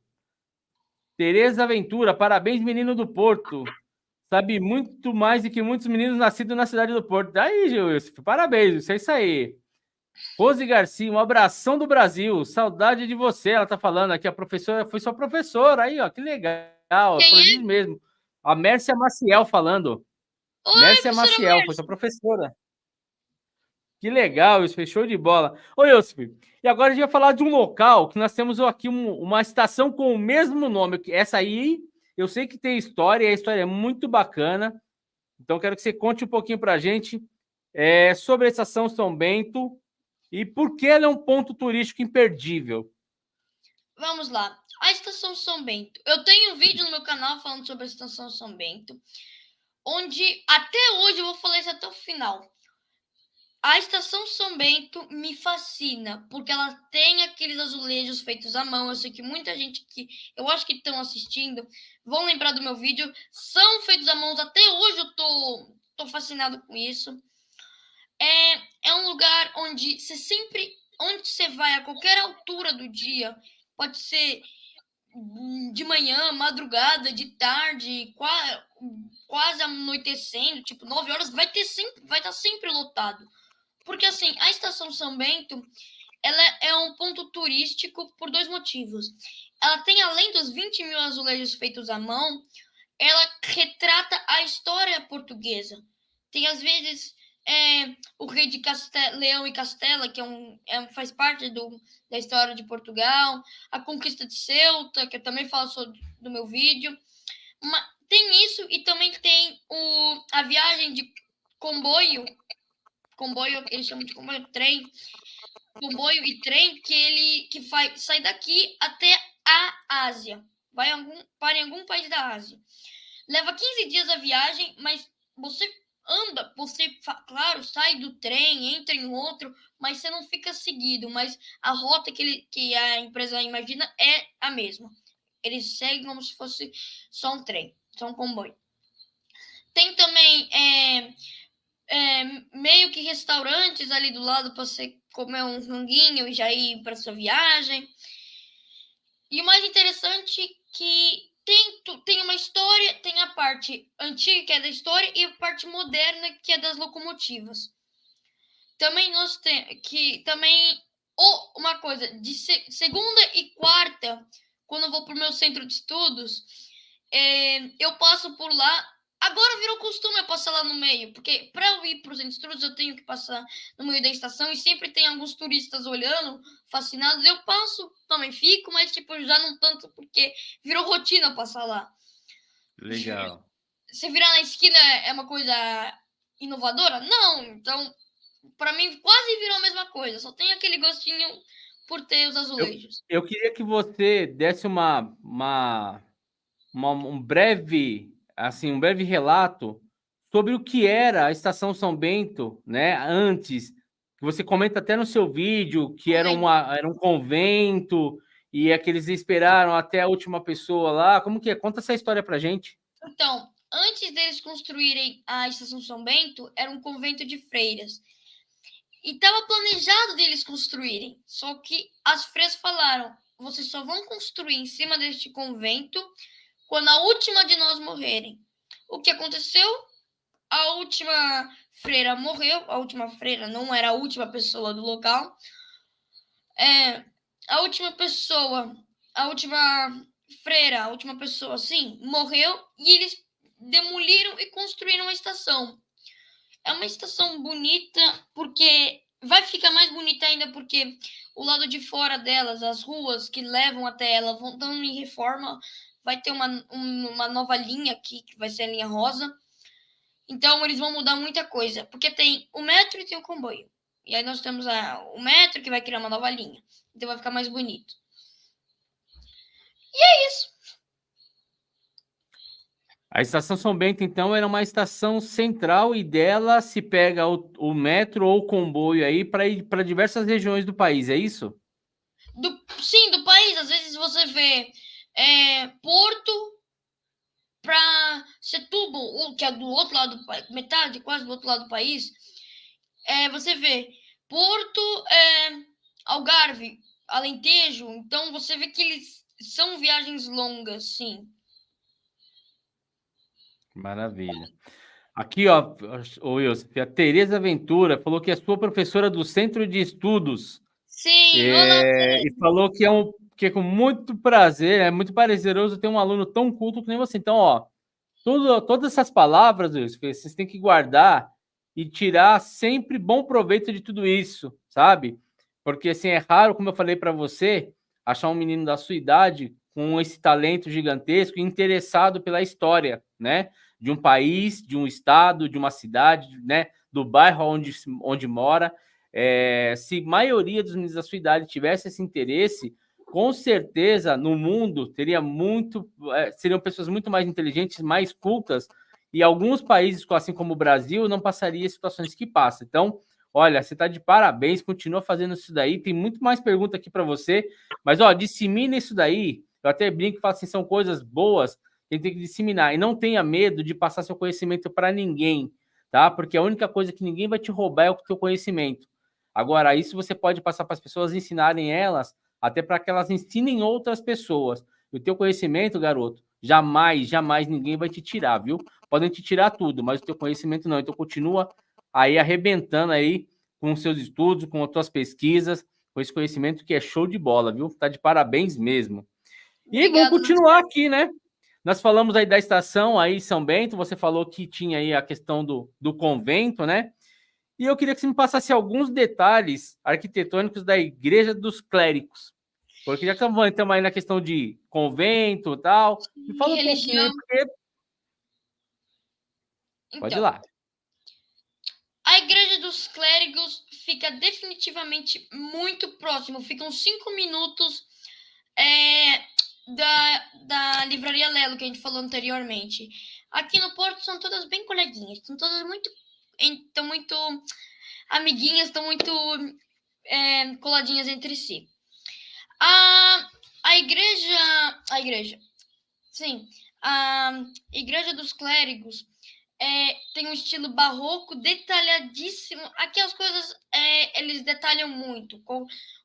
S2: Tereza Ventura, parabéns, menino do Porto. Sabe muito mais do que muitos meninos nascidos na cidade do Porto. Daí, Wilson, parabéns, isso aí. Rose Garcia, um abração do Brasil. Saudade de você, ela tá falando aqui. A professora foi sua professora. Aí, ó, que legal.
S1: Quem
S2: Por
S1: é?
S2: isso mesmo. A Mércia Maciel falando.
S1: Oi,
S2: Mércia
S1: professora
S2: Maciel, foi
S1: Mércia.
S2: sua professora. Que legal, isso foi show de bola. Ô, Yosif, e agora a gente vai falar de um local que nós temos aqui uma estação com o mesmo nome. Essa aí, eu sei que tem história, e a história é muito bacana. Então, quero que você conte um pouquinho para a gente sobre a estação São Bento e por que ela é um ponto turístico imperdível.
S1: Vamos lá. A Estação São Bento. Eu tenho um vídeo no meu canal falando sobre a Estação São Bento, onde até hoje eu vou falar isso até o final. A Estação São Bento me fascina, porque ela tem aqueles azulejos feitos à mão. Eu sei que muita gente que eu acho que estão assistindo vão lembrar do meu vídeo. São feitos à mão. Até hoje eu tô fascinado com isso. É um lugar onde onde você vai a qualquer altura do dia, pode ser de manhã, madrugada, de tarde, quase anoitecendo, tipo 9 horas, vai estar sempre lotado. Porque assim, a Estação São Bento, ela é um ponto turístico por dois motivos. Ela tem, além dos 20 mil azulejos feitos à mão, ela retrata a história portuguesa. Tem, às vezes, o rei de Leão e Castela, que faz parte da história de Portugal, a conquista de Ceuta, que eu também falo do meu vídeo. Tem isso, e também tem a viagem de comboio, eles chamam de comboio e trem, que sai daqui até a Ásia. Para em algum país da Ásia. Leva 15 dias a viagem, mas você anda, claro, sai do trem, entra em outro, mas você não fica seguido. Mas a rota que a empresa imagina é a mesma. Eles seguem como se fosse só um trem, só um comboio. Tem também meio que restaurantes ali do lado para você comer um ranguinho e já ir para sua viagem. E o mais interessante é que tem uma história, tem a parte antiga, que é da história, e a parte moderna, que é das locomotivas. Também nós temos uma coisa, de segunda e quarta, quando eu vou para o meu centro de estudos, eu passo por lá. Agora virou costume eu passar lá no meio, porque para eu ir para os centros de estudos eu tenho que passar no meio da estação, e sempre tem alguns turistas olhando, fascinados. Eu passo, também fico, mas tipo, já não tanto, porque virou rotina passar lá.
S2: Legal.
S1: Você virar na esquina é uma coisa inovadora? Não, então para mim quase virou a mesma coisa, só tem aquele gostinho por ter os azulejos.
S2: Eu queria que você desse um breve relato sobre o que era a Estação São Bento, né? Antes, que você comenta até no seu vídeo que era um convento e é que eles esperaram até a última pessoa lá. Como que é? Conta essa história pra gente.
S1: Então, antes deles construírem a Estação São Bento, era um convento de freiras. E estava planejado deles construírem. Só que as freiras falaram: vocês só vão construir em cima deste convento quando a última de nós morrerem. O que aconteceu? A última freira morreu. A última freira não era a última pessoa do local. A última freira, a última pessoa, assim, morreu, e eles demoliram e construíram a estação. É uma estação bonita, porque vai ficar mais bonita ainda, porque o lado de fora delas, as ruas que levam até ela, vão estão em reforma. Vai ter uma nova linha aqui, que vai ser a linha rosa. Então, eles vão mudar muita coisa, porque tem o metro e tem o comboio. E aí nós temos o metro, que vai criar uma nova linha. Então, vai ficar mais bonito. E é isso.
S2: A Estação São Bento, então, era uma estação central e dela se pega o metro ou o comboio aí para ir para diversas regiões do país, é isso?
S1: Sim, do país. Às vezes você vê Porto para Setúbal, que é do outro lado do país, metade, quase do outro lado do país. Você vê Porto, Algarve, Alentejo. Então você vê que eles são viagens longas, sim.
S2: Maravilha. Aqui, ó, o Wilson, a Tereza Ventura falou que é sua professora do Centro de Estudos.
S1: Sim, olá.
S2: E falou que porque com muito prazer, é muito prazeroso ter um aluno tão culto que nem você. Então, ó, todas essas palavras, Wilson, vocês têm que guardar e tirar sempre bom proveito de tudo isso, sabe? Porque assim, é raro, como eu falei para você, achar um menino da sua idade com esse talento gigantesco e interessado pela história, né? De um país, de um estado, de uma cidade, né? Do bairro onde mora. Se a maioria dos meninos da sua idade tivesse esse interesse, com certeza no mundo teria seriam pessoas muito mais inteligentes, mais cultas, e alguns países, assim como o Brasil, não passaria situações que passa. Então, olha, você está de parabéns, continua fazendo isso daí. Tem muito mais pergunta aqui para você, mas ó, dissemina isso daí. Eu até brinco e falo assim, são coisas boas que a gente tem que disseminar. E não tenha medo de passar seu conhecimento para ninguém, tá? Porque a única coisa que ninguém vai te roubar é o teu conhecimento. Agora, isso você pode passar para as pessoas, ensinarem elas, até para que elas ensinem outras pessoas. O teu conhecimento, garoto, jamais, jamais ninguém vai te tirar, viu? Podem te tirar tudo, mas o teu conhecimento não. Então continua aí arrebentando aí com os seus estudos, com as tuas pesquisas, com esse conhecimento que é show de bola, viu? Tá de parabéns mesmo. E vamos
S1: Obrigado,
S2: continuar
S1: Marcelo.
S2: aqui, né? Nós falamos aí da estação aí São Bento, você falou que tinha aí a questão do convento, né? E eu queria que você me passasse alguns detalhes arquitetônicos da Igreja dos Clérigos. Porque já que estamos aí na questão de convento e tal, me
S1: E
S2: fala um pouquinho aí,
S1: religião.
S2: porque... Pode ir
S1: Então,
S2: lá.
S1: a Igreja dos Clérigos fica definitivamente muito próximo. Ficam 5 minutos da Livraria Lelo, que a gente falou anteriormente. Aqui no Porto são todas bem coleguinhas. São todas estão muito amiguinhas, estão muito coladinhas entre si. A igreja, sim, a Igreja dos Clérigos tem um estilo barroco detalhadíssimo. Aqui as coisas eles detalham muito.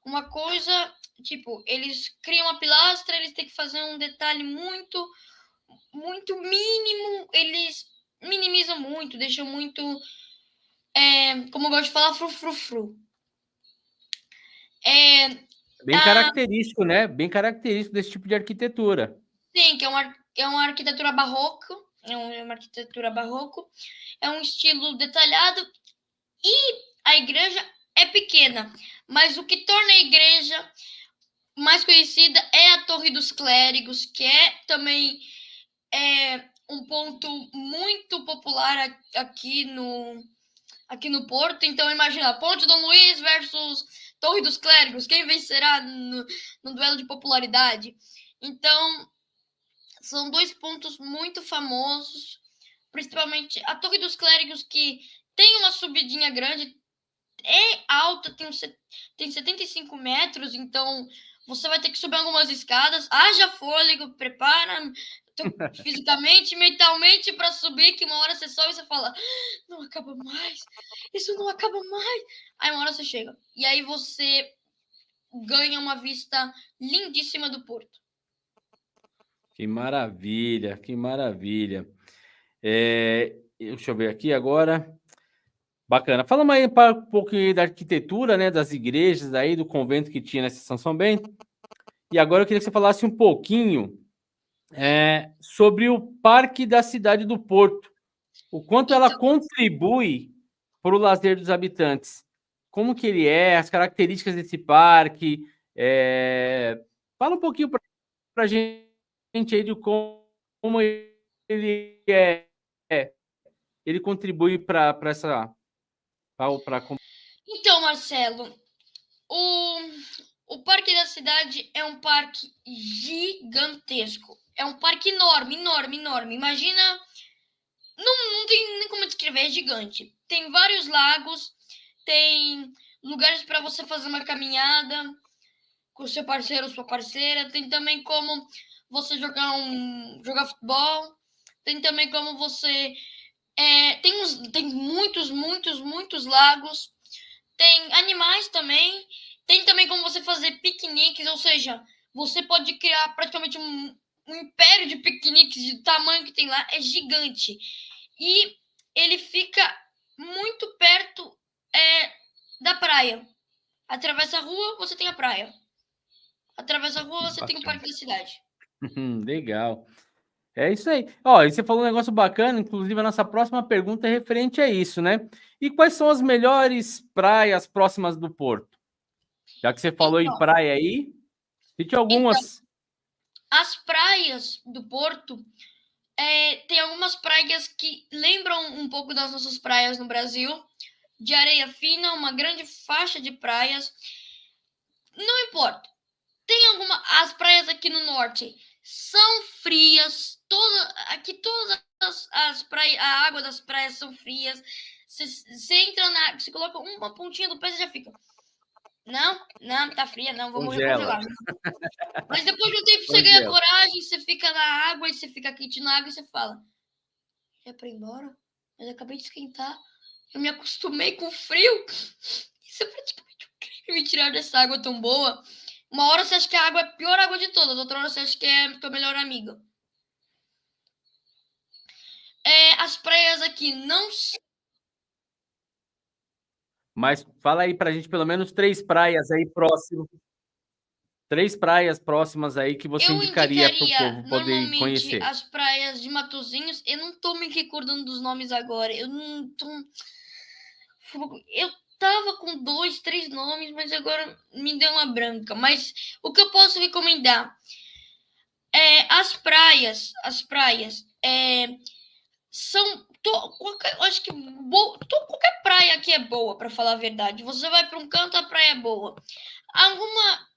S1: Uma coisa, tipo, eles criam uma pilastra, eles têm que fazer um detalhe muito, muito mínimo. Eles minimizam muito, deixam muito, como eu gosto de falar, frufrufru.
S2: Bem característico, né? Bem característico desse tipo de arquitetura.
S1: Sim, que é uma arquitetura barroca. Uma arquitetura barroco. É um estilo detalhado. E a igreja é pequena. Mas o que torna a igreja mais conhecida é a Torre dos Clérigos, que é também um ponto muito popular aqui no Porto. Então, imagina, Ponte Dom Luís versus Torre dos Clérigos. Quem vencerá no duelo de popularidade? Então, são dois pontos muito famosos, principalmente a Torre dos Clérigos, que tem uma subidinha grande, é alta, tem 75 metros, então você vai ter que subir algumas escadas. Haja fôlego, prepara fisicamente, mentalmente para subir, que uma hora você sobe e você fala, não acaba mais, isso não acaba mais. Aí uma hora você chega, e aí você ganha uma vista lindíssima do Porto.
S2: Que maravilha, que maravilha. Deixa eu ver aqui agora. Bacana. Fala mais um pouquinho da arquitetura, né? Das igrejas aí, do convento que tinha nessa São Bento. E agora eu queria que você falasse um pouquinho sobre o Parque da Cidade do Porto. O quanto ela
S1: Então,
S2: contribui para o lazer dos habitantes. Como que ele é, as características desse parque. Fala um pouquinho para a gente aí de como ele ele contribui para essa...
S1: então, Marcelo, o Parque da Cidade é um parque gigantesco. É um parque enorme, enorme, enorme. Imagina, não tem nem como descrever, é gigante. Tem vários lagos, tem lugares para você fazer uma caminhada com seu parceiro ou sua parceira. Tem também como você jogar futebol. Tem também como você... tem muitos, muitos, muitos lagos. Tem animais também. Tem também como você fazer piqueniques, ou seja, você pode criar praticamente um império de piqueniques de tamanho que tem lá, é gigante. E ele fica muito perto da praia. Atravessa a rua, você tem a praia. Atravessa a rua, você tem o
S2: Bacana.
S1: Parque da Cidade.
S2: Legal. É isso aí. Ó, e você falou um negócio bacana, inclusive a nossa próxima pergunta é referente a isso, né? E quais são as melhores praias próximas do Porto? Já que você falou em
S1: Então,
S2: praia aí, cite
S1: então
S2: algumas.
S1: as praias do Porto, tem algumas praias que lembram um pouco das nossas praias no Brasil, de areia fina, uma grande faixa de praias. Não importa. As praias aqui no norte são frias. Aqui todas as praias, a água das praias são frias. Você entra na, você coloca uma pontinha do pé e já fica. Não, tá fria, não, vou morrer
S2: Congela.
S1: congelado. Mas depois de um tempo você ganha
S2: Congela.
S1: coragem, você fica na água e você fica quente na água e você fala: é pra ir embora? Mas eu acabei de esquentar. Eu me acostumei com o frio. Isso é praticamente um crime me tirar dessa água tão boa. Uma hora você acha que a água é a pior água de todas, outra hora você acha que é tua melhor amiga. As praias aqui não.
S2: Mas fala aí pra gente pelo menos 3 praias aí próximas. 3 praias próximas aí que você
S1: Eu
S2: indicaria para o
S1: indicaria
S2: povo poder
S1: normalmente
S2: conhecer.
S1: as praias de Matozinhos. Eu não tô me recordando dos nomes agora. Eu não tô. Eu tava com 2, 3 nomes, mas agora me deu uma branca. Mas o que eu posso recomendar as praias são. Acho que qualquer praia aqui é boa, para falar a verdade. Você vai para um canto, a praia é boa.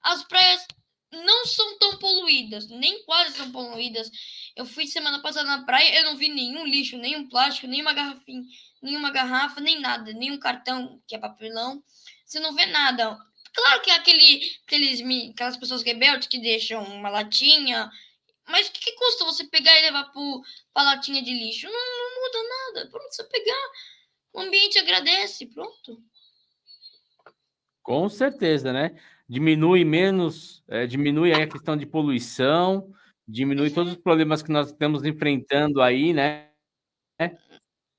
S1: As praias não são tão poluídas, nem quase são poluídas. Eu fui semana passada na praia, eu não vi nenhum lixo, nenhum plástico, nenhuma garrafa, nem nada, nenhum cartão que é papelão. Você não vê nada. Claro que é aquelas pessoas rebeldes que deixam uma latinha, mas o que custa você pegar e levar para latinha de lixo? Não muda nada. Pronto, você pegar, o ambiente agradece, pronto.
S2: Com certeza, né? Diminui menos, diminui aí a questão de poluição, diminui todos os problemas que nós estamos enfrentando aí, né?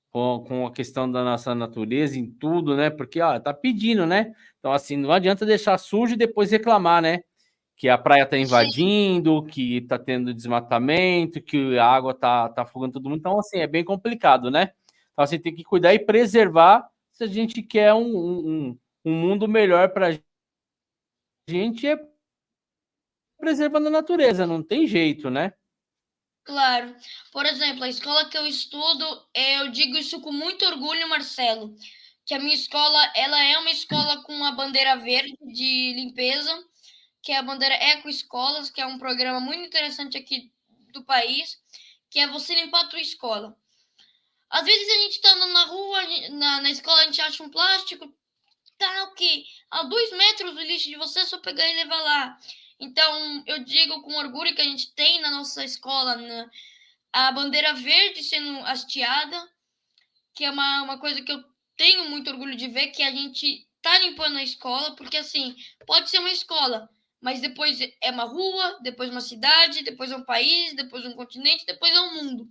S2: Com a questão da nossa natureza em tudo, né? Porque, ó, tá pedindo, né? Então, assim, não adianta deixar sujo e depois reclamar, né? Que a praia tá
S1: Sim,
S2: invadindo, que tá tendo desmatamento, que a água tá afogando todo mundo. Então, assim, é bem complicado, né? Então, assim, tem que cuidar e preservar se a gente quer um mundo melhor pra gente, é preservando a natureza, não tem jeito, né?
S1: claro. Por exemplo, a escola que eu estudo, eu digo isso com muito orgulho, Marcelo, que a minha escola, ela é uma escola com uma bandeira verde de limpeza, que é a bandeira Eco Escolas, que é um programa muito interessante aqui do país, que é você limpar a tua escola. Às vezes a gente está andando na rua, na escola a gente acha um plástico, tá ok, a 2 metros do lixo de você é só pegar e levar lá. Então, eu digo com orgulho que a gente tem na nossa escola, né, a bandeira verde sendo hasteada, que é uma coisa que eu tenho muito orgulho de ver, que a gente tá limpando a escola, porque assim, pode ser uma escola, mas depois é uma rua, depois uma cidade, depois é um país, depois um continente, depois é um mundo.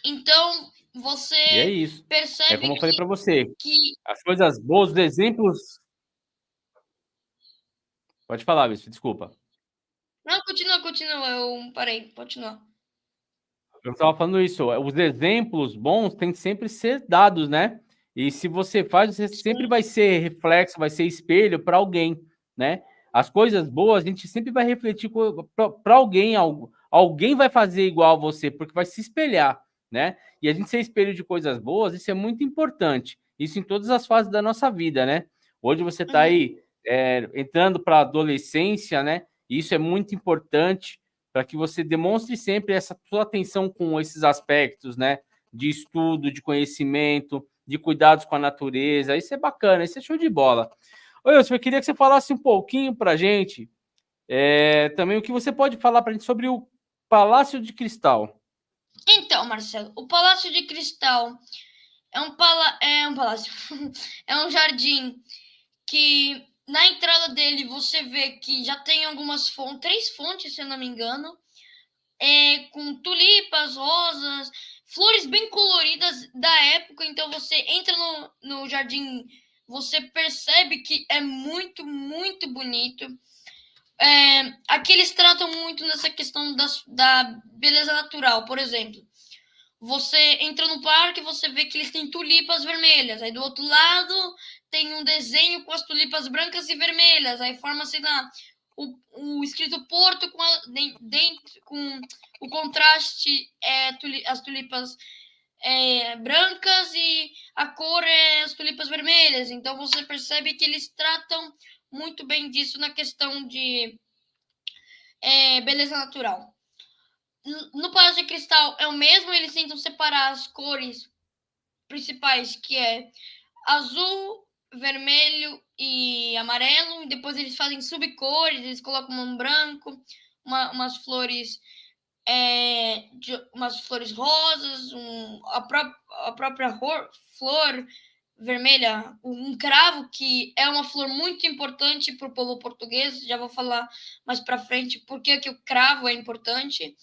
S1: Então,
S2: E é
S1: você
S2: isso. É
S1: percebe
S2: como eu falei para você,
S1: que...
S2: as coisas boas, os exemplos. Pode falar, Vício, desculpa.
S1: Não, continua, eu parei, continua.
S2: Eu estava falando isso, os exemplos bons têm que sempre ser dados, né? E se você faz, você sempre
S1: Sim,
S2: vai ser reflexo, vai ser espelho para alguém, né? As coisas boas, a gente sempre vai refletir para alguém, alguém vai fazer igual a você, porque vai se espelhar, né? E a gente ser espelho de coisas boas, isso é muito importante. Isso em todas as fases da nossa vida, né? Hoje você está
S1: uhum,
S2: aí entrando para a adolescência, né? E isso é muito importante para que você demonstre sempre essa sua atenção com esses aspectos, né? De estudo, de conhecimento, de cuidados com a natureza. Isso é bacana, isso é show de bola. Oi, eu queria que você falasse um pouquinho para a gente também o que você pode falar para a gente sobre o Palácio de Cristal.
S1: Então, Marcelo, o Palácio de Cristal é um palácio, é um jardim que na entrada dele você vê que já tem algumas fontes, 3 fontes, se eu não me engano, com tulipas, rosas, flores bem coloridas da época. Então você entra no jardim você percebe que é muito, muito bonito. Aqui eles tratam muito nessa questão da beleza natural, por exemplo. Você entra no parque e você vê que eles têm tulipas vermelhas. Aí do outro lado tem um desenho com as tulipas brancas e vermelhas. Aí forma-se lá o escrito Porto com o contraste as tulipas brancas e a cor é as tulipas vermelhas. Então você percebe que eles tratam muito bem disso na questão de beleza natural. No Palácio de Cristal é o mesmo, eles tentam separar as cores principais, que é azul, vermelho e amarelo, e depois eles fazem subcores, eles colocam um branco, umas flores umas flores rosas, a própria flor vermelha, um cravo, que é uma flor muito importante para o povo português. Já vou falar mais para frente porque que o cravo é importante.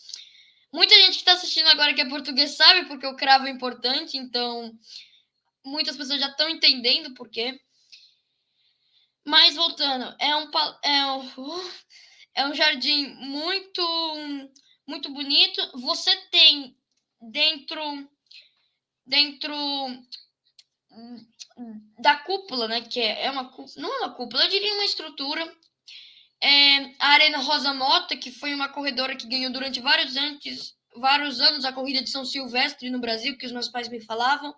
S1: Muita gente que está assistindo agora que é português sabe porque o cravo é importante, então muitas pessoas já estão entendendo por quê. Mas voltando, é um jardim muito, muito bonito. Você tem dentro da cúpula, né? Que é uma cúpula, não é uma cúpula, eu diria uma estrutura. A Arena Rosa Mota, que foi uma corredora que ganhou durante vários anos a corrida de São Silvestre no Brasil, que os meus pais me falavam.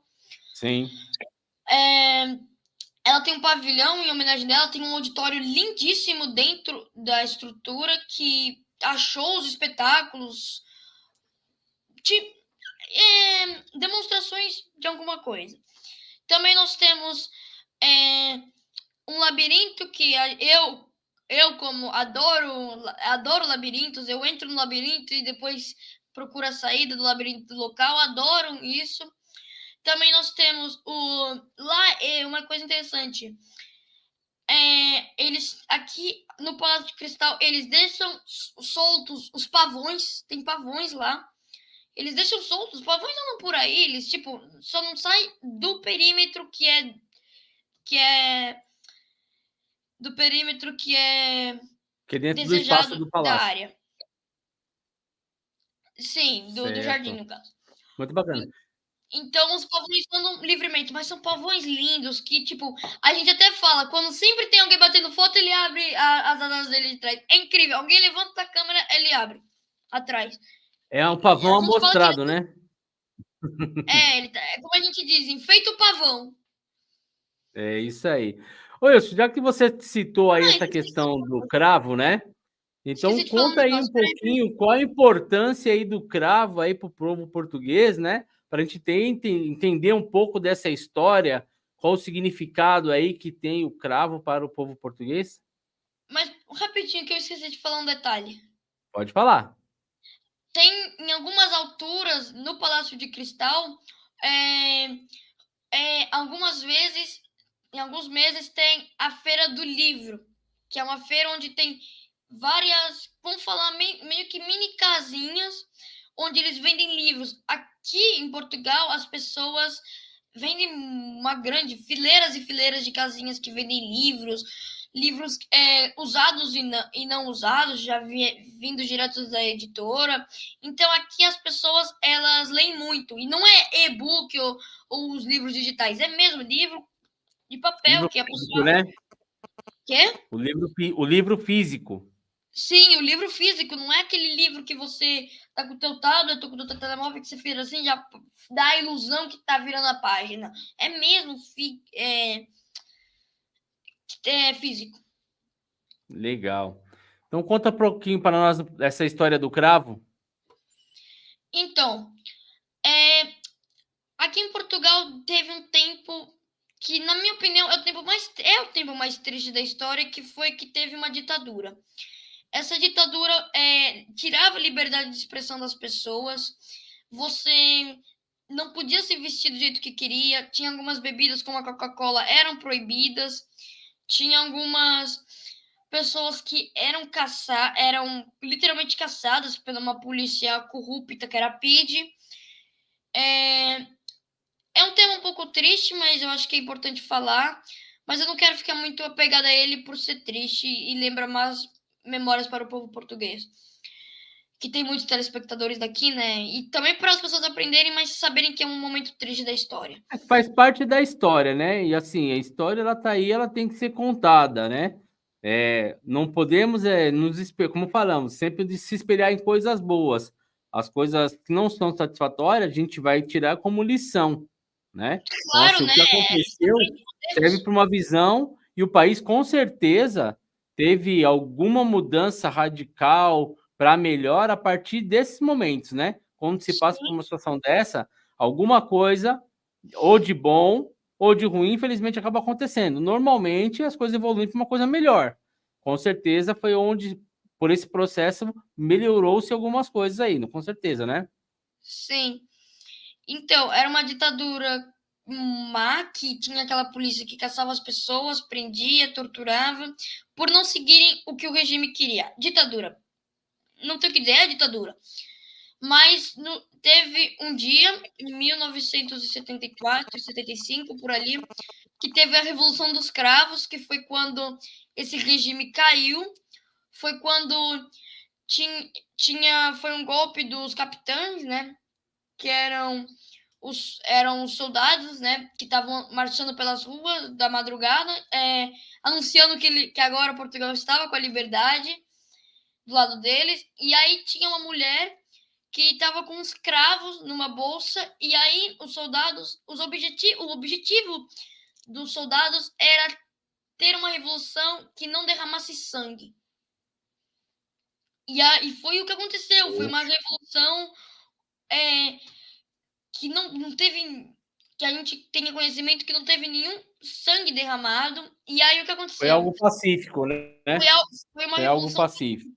S2: Sim.
S1: Ela tem um pavilhão em homenagem dela, tem um auditório lindíssimo dentro da estrutura que há shows, espetáculos, demonstrações de alguma coisa. Também nós temos um labirinto que eu como adoro labirintos, eu entro no labirinto e depois procuro a saída do labirinto local, adoro isso. Também nós temos lá é uma coisa interessante. Eles aqui no Palácio de Cristal, eles deixam soltos os pavões, tem pavões lá. Eles deixam soltos, os pavões andam por aí, eles tipo só não saem do perímetro que é do perímetro que é
S2: dentro do espaço
S1: desejado
S2: do
S1: da
S2: palácio.
S1: área. Sim, do jardim, no caso.
S2: Muito bacana.
S1: Então, os pavões andam livremente, mas são pavões lindos que, tipo, a gente até fala, quando sempre tem alguém batendo foto, ele abre as asas dele de trás. É incrível. Alguém levanta a câmera, ele abre atrás.
S2: É um pavão
S1: A gente fala que
S2: amostrado, né?
S1: é como a gente diz, enfeita o pavão.
S2: É isso aí. Ô, Wilson, já que você citou aí essa
S1: Esqueci,
S2: questão do cravo, né? Então
S1: esqueci de falar um
S2: conta aí um
S1: negócio.
S2: pouquinho qual a importância aí do cravo aí para o povo português, né? Para a gente entender um pouco dessa história, qual o significado aí que tem o cravo para o povo português?
S1: Mas rapidinho que eu esqueci de falar um detalhe.
S2: Pode falar.
S1: Tem em algumas alturas no Palácio de Cristal, algumas vezes, em alguns meses, tem a Feira do Livro, que é uma feira onde tem várias, vamos falar, meio que mini casinhas, onde eles vendem livros. Aqui em Portugal, as pessoas vendem fileiras e fileiras de casinhas que vendem livros usados e não usados, já vindo direto da editora. Então aqui as pessoas elas leem muito, e não é e-book ou os livros digitais, é mesmo livro de papel
S2: Livro
S1: que a
S2: físico,
S1: pessoa
S2: né?
S1: quer.
S2: O livro físico.
S1: Sim, o livro físico, não é aquele livro que você tá com o teu tablet ou com o teu telemóvel que você vira assim, já dá a ilusão que tá virando a página. É mesmo físico.
S2: Legal. Então conta um pouquinho para nós essa história do cravo.
S1: Então, aqui em Portugal teve um tempo que, na minha opinião, é o tempo mais triste da história, que foi que teve uma ditadura. Essa ditadura tirava a liberdade de expressão das pessoas. Você não podia se vestir do jeito que queria. Tinha algumas bebidas, como a Coca-Cola, eram proibidas. Tinha algumas pessoas que eram literalmente caçadas por uma polícia corrupta, que era a PIDE. É um tema um pouco triste, mas eu acho que é importante falar, mas eu não quero ficar muito apegada a ele por ser triste e lembrar mais memórias para o povo português. Que tem muitos telespectadores daqui, né? E também para as pessoas aprenderem, mas saberem que é um momento triste da história.
S2: Faz parte da história, né? E assim, a história ela tá aí, ela tem que ser contada, né? Não podemos como falamos, sempre de se espelhar em coisas boas. As coisas que não são satisfatórias, a gente vai tirar como lição, né? Então,
S1: Claro,
S2: assim, o
S1: né?
S2: que aconteceu serve para uma visão e o país com certeza teve alguma mudança radical para melhor a partir desses momentos, né? Quando se passa por uma situação dessa, alguma coisa ou de bom ou de ruim, infelizmente acaba acontecendo. Normalmente as coisas evoluem para uma coisa melhor. Com certeza foi onde, por esse processo, melhorou-se algumas coisas aí, com certeza, né?
S1: Sim. Então, era uma ditadura má, que tinha aquela polícia que caçava as pessoas, prendia, torturava, por não seguirem o que o regime queria. Ditadura. Não tem o que dizer, é ditadura. Mas teve um dia, em 1974, 75, por ali, que teve a Revolução dos Cravos, que foi quando esse regime caiu, foi quando foi um golpe dos capitães, né? Que eram os soldados, né, que estavam marchando pelas ruas da madrugada, anunciando que agora Portugal estava com a liberdade do lado deles. E aí tinha uma mulher que estava com uns cravos numa bolsa, e aí os soldados, o objetivo dos soldados era ter uma revolução que não derramasse sangue. E foi o que aconteceu, foi uma revolução que não teve, que a gente tenha conhecimento, que não teve nenhum sangue derramado. E aí o que
S2: Foi
S1: aconteceu?
S2: algo pacífico, né?
S1: Foi, foi uma
S2: Foi algo
S1: revolução
S2: pacífico.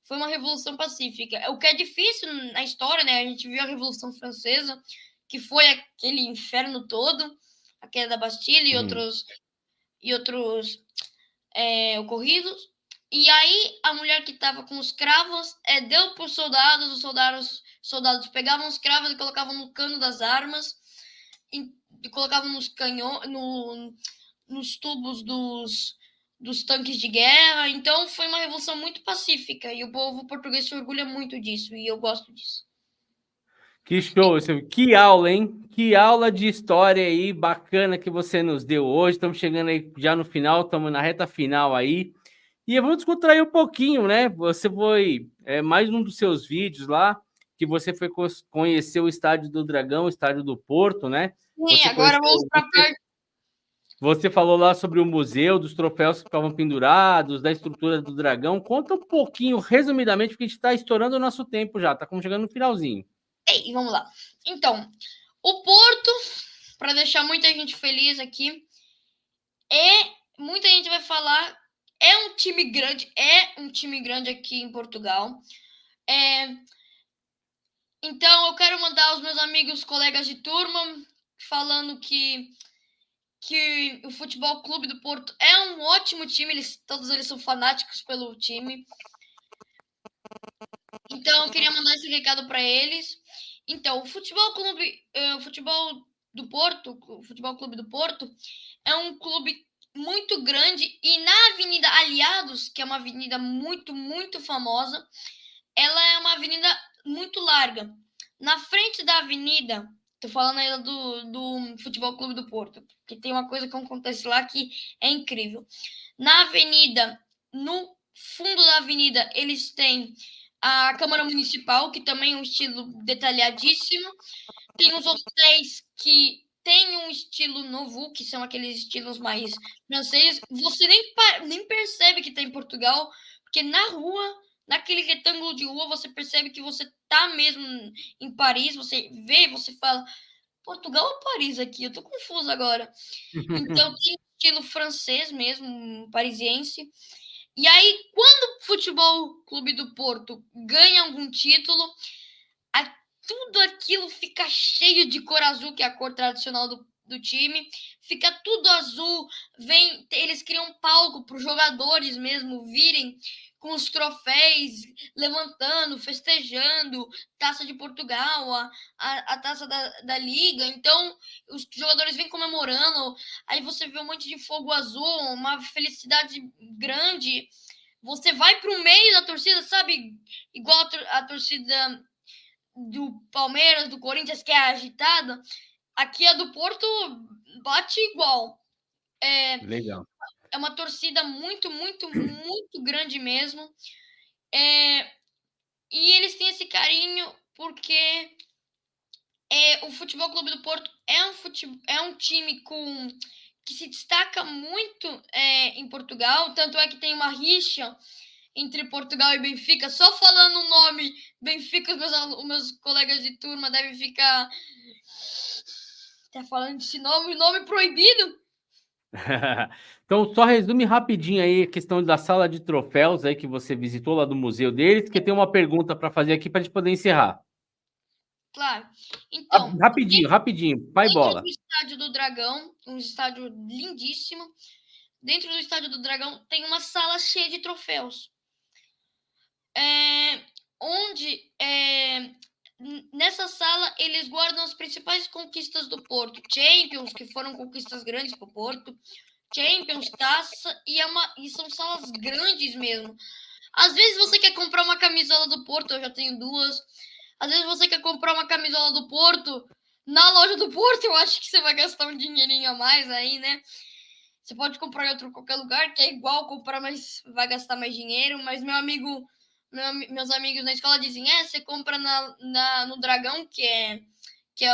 S1: foi uma revolução pacífica. O que é difícil na história, né? A gente viu a Revolução Francesa, que foi aquele inferno todo, a queda da Bastilha e outros ocorridos. E aí a mulher que estava com os cravos deu para os soldados pegavam os cravos e colocavam no cano das armas e colocavam nos canhões, nos tubos dos tanques de guerra. Então foi uma revolução muito pacífica e o povo português se orgulha muito disso e eu gosto disso.
S2: Que show, Silvio. Que aula, hein? Que aula de história aí bacana que você nos deu hoje. Estamos chegando aí já no final, estamos na reta final aí. E vamos descontrair um pouquinho, né? Você foi mais um dos seus vídeos lá, que você foi conhecer o Estádio do Dragão, o Estádio do Porto, né?
S1: Sim,
S2: Você
S1: agora
S2: conheceu,
S1: vamos para a parte.
S2: você falou lá sobre o museu, dos troféus que ficavam pendurados, da estrutura do dragão. Conta um pouquinho, resumidamente, porque a gente está estourando o nosso tempo já, tá como chegando no finalzinho.
S1: Ei, vamos lá. Então, o Porto, para deixar muita gente feliz aqui, muita gente vai falar, é um time grande aqui em Portugal. Então, eu quero mandar aos meus amigos, colegas de turma, falando que o Futebol Clube do Porto é um ótimo time, todos eles são fanáticos pelo time. Então, eu queria mandar esse recado para eles. Então, o Futebol Clube do Porto, o Futebol Clube do Porto, é um clube muito grande e na Avenida Aliados, que é uma avenida muito, muito famosa, ela é uma avenida muito larga. Na frente da avenida, tô falando aí do Futebol Clube do Porto, que tem uma coisa que acontece lá que é incrível. Na avenida, no fundo da avenida, eles têm a Câmara Municipal, que também é um estilo detalhadíssimo. Tem os hotéis que tem um estilo novo, que são aqueles estilos mais franceses. Você nem percebe que está em Portugal, porque na rua, naquele retângulo de rua, você percebe que você está mesmo em Paris. Você vê, você fala, Portugal ou Paris aqui? Eu tô confusa agora. Então, tem estilo francês mesmo, parisiense. E aí, quando o Futebol Clube do Porto ganha algum título, tudo aquilo fica cheio de cor azul, que é a cor tradicional do time. Fica tudo azul. Eles criam um palco para os jogadores mesmo virem com os troféus, levantando, festejando, Taça de Portugal, a taça da Liga. Então, os jogadores vêm comemorando, aí você vê um monte de fogo azul, uma felicidade grande. Você vai para o meio da torcida, sabe? Igual a torcida do Palmeiras, do Corinthians, que é agitada. Aqui a do Porto bate igual.
S2: Legal.
S1: É uma torcida muito, muito, muito grande mesmo. E eles têm esse carinho porque o Futebol Clube do Porto é um time que se destaca muito em Portugal. Tanto é que tem uma rixa entre Portugal e Benfica. Só falando o nome Benfica, os meus colegas de turma devem ficar falando esse nome proibido.
S2: Então, só resume rapidinho aí a questão da sala de troféus aí que você visitou lá do museu deles, que tem uma pergunta para fazer aqui para a gente poder encerrar.
S1: Claro. Então,
S2: Rapidinho, vai
S1: dentro
S2: bola.
S1: do Estádio do Dragão, um estádio lindíssimo, dentro do Estádio do Dragão tem uma sala cheia de troféus. Onde nessa sala eles guardam as principais conquistas do Porto. Champions, que foram conquistas grandes para o Porto. Champions, Taça, e são salas grandes mesmo. Às vezes você quer comprar uma camisola do Porto, eu já tenho duas. Às vezes você quer comprar uma camisola do Porto, na loja do Porto, eu acho que você vai gastar um dinheirinho a mais aí, né? Você pode comprar em qualquer lugar, que é igual comprar, mas vai gastar mais dinheiro. Mas meus amigos na escola dizem, você compra no Dragão, que é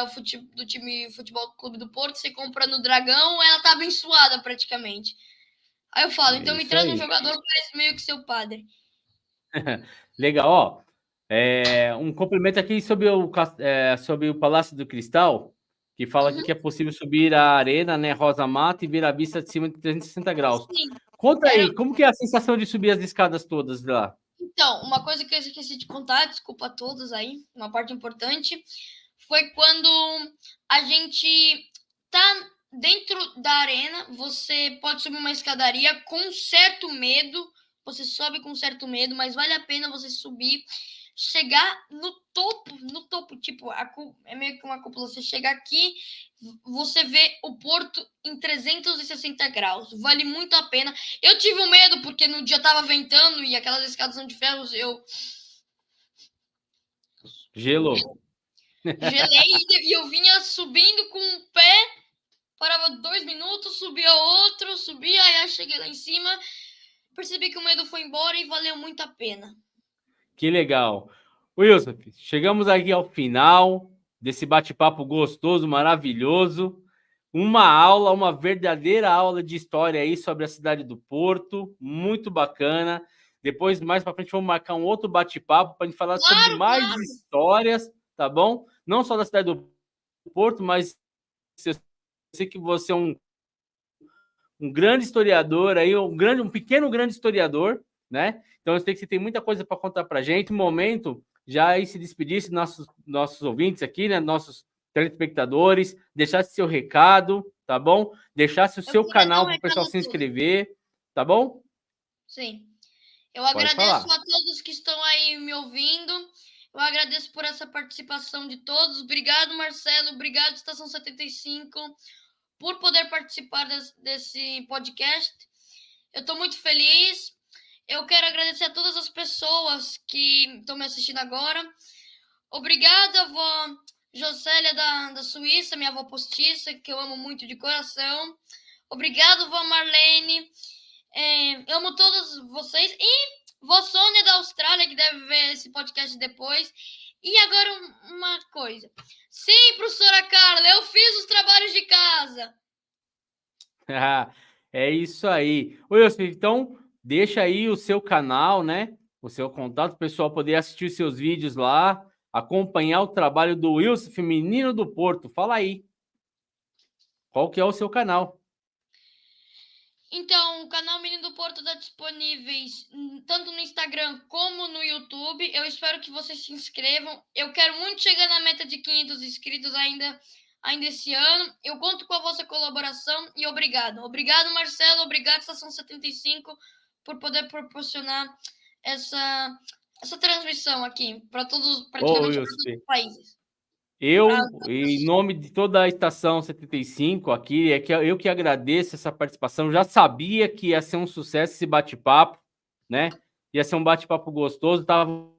S1: o do time Futebol Clube do Porto, você compra no Dragão, ela tá abençoada praticamente. Aí eu falo, então me traz um jogador que parece meio que seu padre.
S2: Legal, ó. Um complemento aqui sobre o Palácio do Cristal, que fala aqui que é possível subir a arena, né, Rosa Mata, e ver a vista de cima de 360 graus.
S1: Sim.
S2: Conta aí, como que é a sensação de subir as escadas todas lá?
S1: Então, uma coisa que eu esqueci de contar, desculpa a todos aí, uma parte importante, foi quando a gente tá dentro da arena, você pode subir uma escadaria com certo medo, você sobe com certo medo, mas vale a pena você subir, chegar no topo, tipo, é meio que uma cúpula, você chega aqui, você vê o Porto em 360 graus, vale muito a pena. Eu tive um medo, porque no dia tava ventando e aquelas escadas são de ferro, eu...
S2: Gelo.
S1: Gelei e eu vinha subindo com um pé, parava 2 minutos, subia outro, subia, aí cheguei lá em cima, percebi que o medo foi embora e valeu muito a pena.
S2: Que legal. Wilson, chegamos aqui ao final desse bate-papo gostoso, maravilhoso. Uma verdadeira aula de história aí sobre a cidade do Porto, muito bacana. Depois, mais para frente, vamos marcar um outro bate-papo para a gente falar sobre mais histórias, tá bom? Não só da cidade do Porto, mas eu sei que você é um grande historiador aí, um pequeno grande historiador, né? Então eu sei que você tem muita coisa para contar para a gente. No momento, já aí se despedisse nossos ouvintes aqui, né? Nossos telespectadores, deixasse seu recado, tá bom? Deixasse o seu canal para o pessoal se inscrever, tá bom?
S1: Sim. Eu agradeço a todos que estão aí me ouvindo. Eu agradeço por essa participação de todos. Obrigado, Marcelo. Obrigado, Estação 75, por poder participar desse podcast. Eu estou muito feliz. Eu quero agradecer a todas as pessoas que estão me assistindo agora. Obrigada, avó Josélia da Suíça, minha avó postiça, que eu amo muito de coração. Obrigado, vó Marlene. Amo todos vocês. E vó Sônia da Austrália, que deve ver esse podcast depois. E agora uma coisa. Sim, professora Carla, eu fiz os trabalhos de casa.
S2: É isso aí. Wilson, então, deixa aí o seu canal, né? O seu contato, o pessoal poder assistir seus vídeos lá, acompanhar o trabalho do Wilson, Menino do Porto. Fala aí. Qual que é o seu canal?
S1: Então, o canal Menino do Porto está disponível tanto no Instagram como no YouTube. Eu espero que vocês se inscrevam. Eu quero muito chegar na meta de 500 inscritos ainda esse ano. Eu conto com a vossa colaboração e obrigado. Obrigado, Marcelo. Obrigado, Estação 75, por poder proporcionar essa transmissão aqui para todos,
S2: Ô,
S1: praticamente todos
S2: Wilson,
S1: os países.
S2: eu,
S1: Pra-
S2: em nome de toda a Estação 75 aqui, é que eu que agradeço essa participação. Já sabia que ia ser um sucesso esse bate-papo, né? Ia ser um bate-papo gostoso. Estava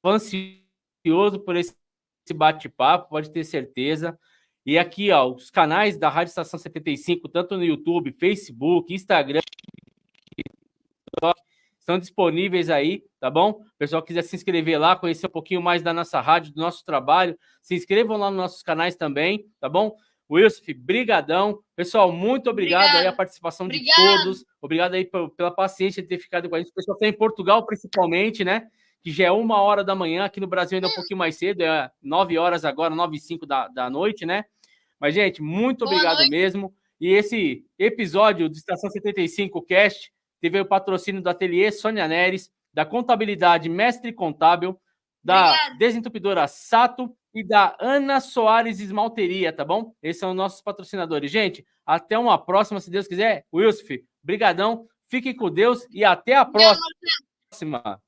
S2: ansioso por esse bate-papo, pode ter certeza. E aqui, ó, os canais da Rádio Estação 75, tanto no YouTube, Facebook, Instagram, estão disponíveis aí, tá bom? O pessoal quiser se inscrever lá, conhecer um pouquinho mais da nossa rádio, do nosso trabalho, se inscrevam lá nos nossos canais também, tá bom? Wilson, brigadão. Pessoal, muito obrigado aí a participação de todos. Obrigado aí pela paciência de ter ficado com a gente. O pessoal está em Portugal, principalmente, né? Que já é 1h da manhã. Aqui no Brasil ainda é um pouquinho mais cedo, é 9 horas agora, 9h05 da noite, né? Mas, gente, muito obrigado mesmo. E esse episódio do Estação 75 Cast teve o patrocínio do Ateliê Sônia Neres, da Contabilidade Mestre Contábil, da Desentupidora Sato e da Ana Soares Esmalteria, tá bom? Esses são os nossos patrocinadores. Gente, até uma próxima, se Deus quiser. Wilson, brigadão, fiquem com Deus e até a próxima.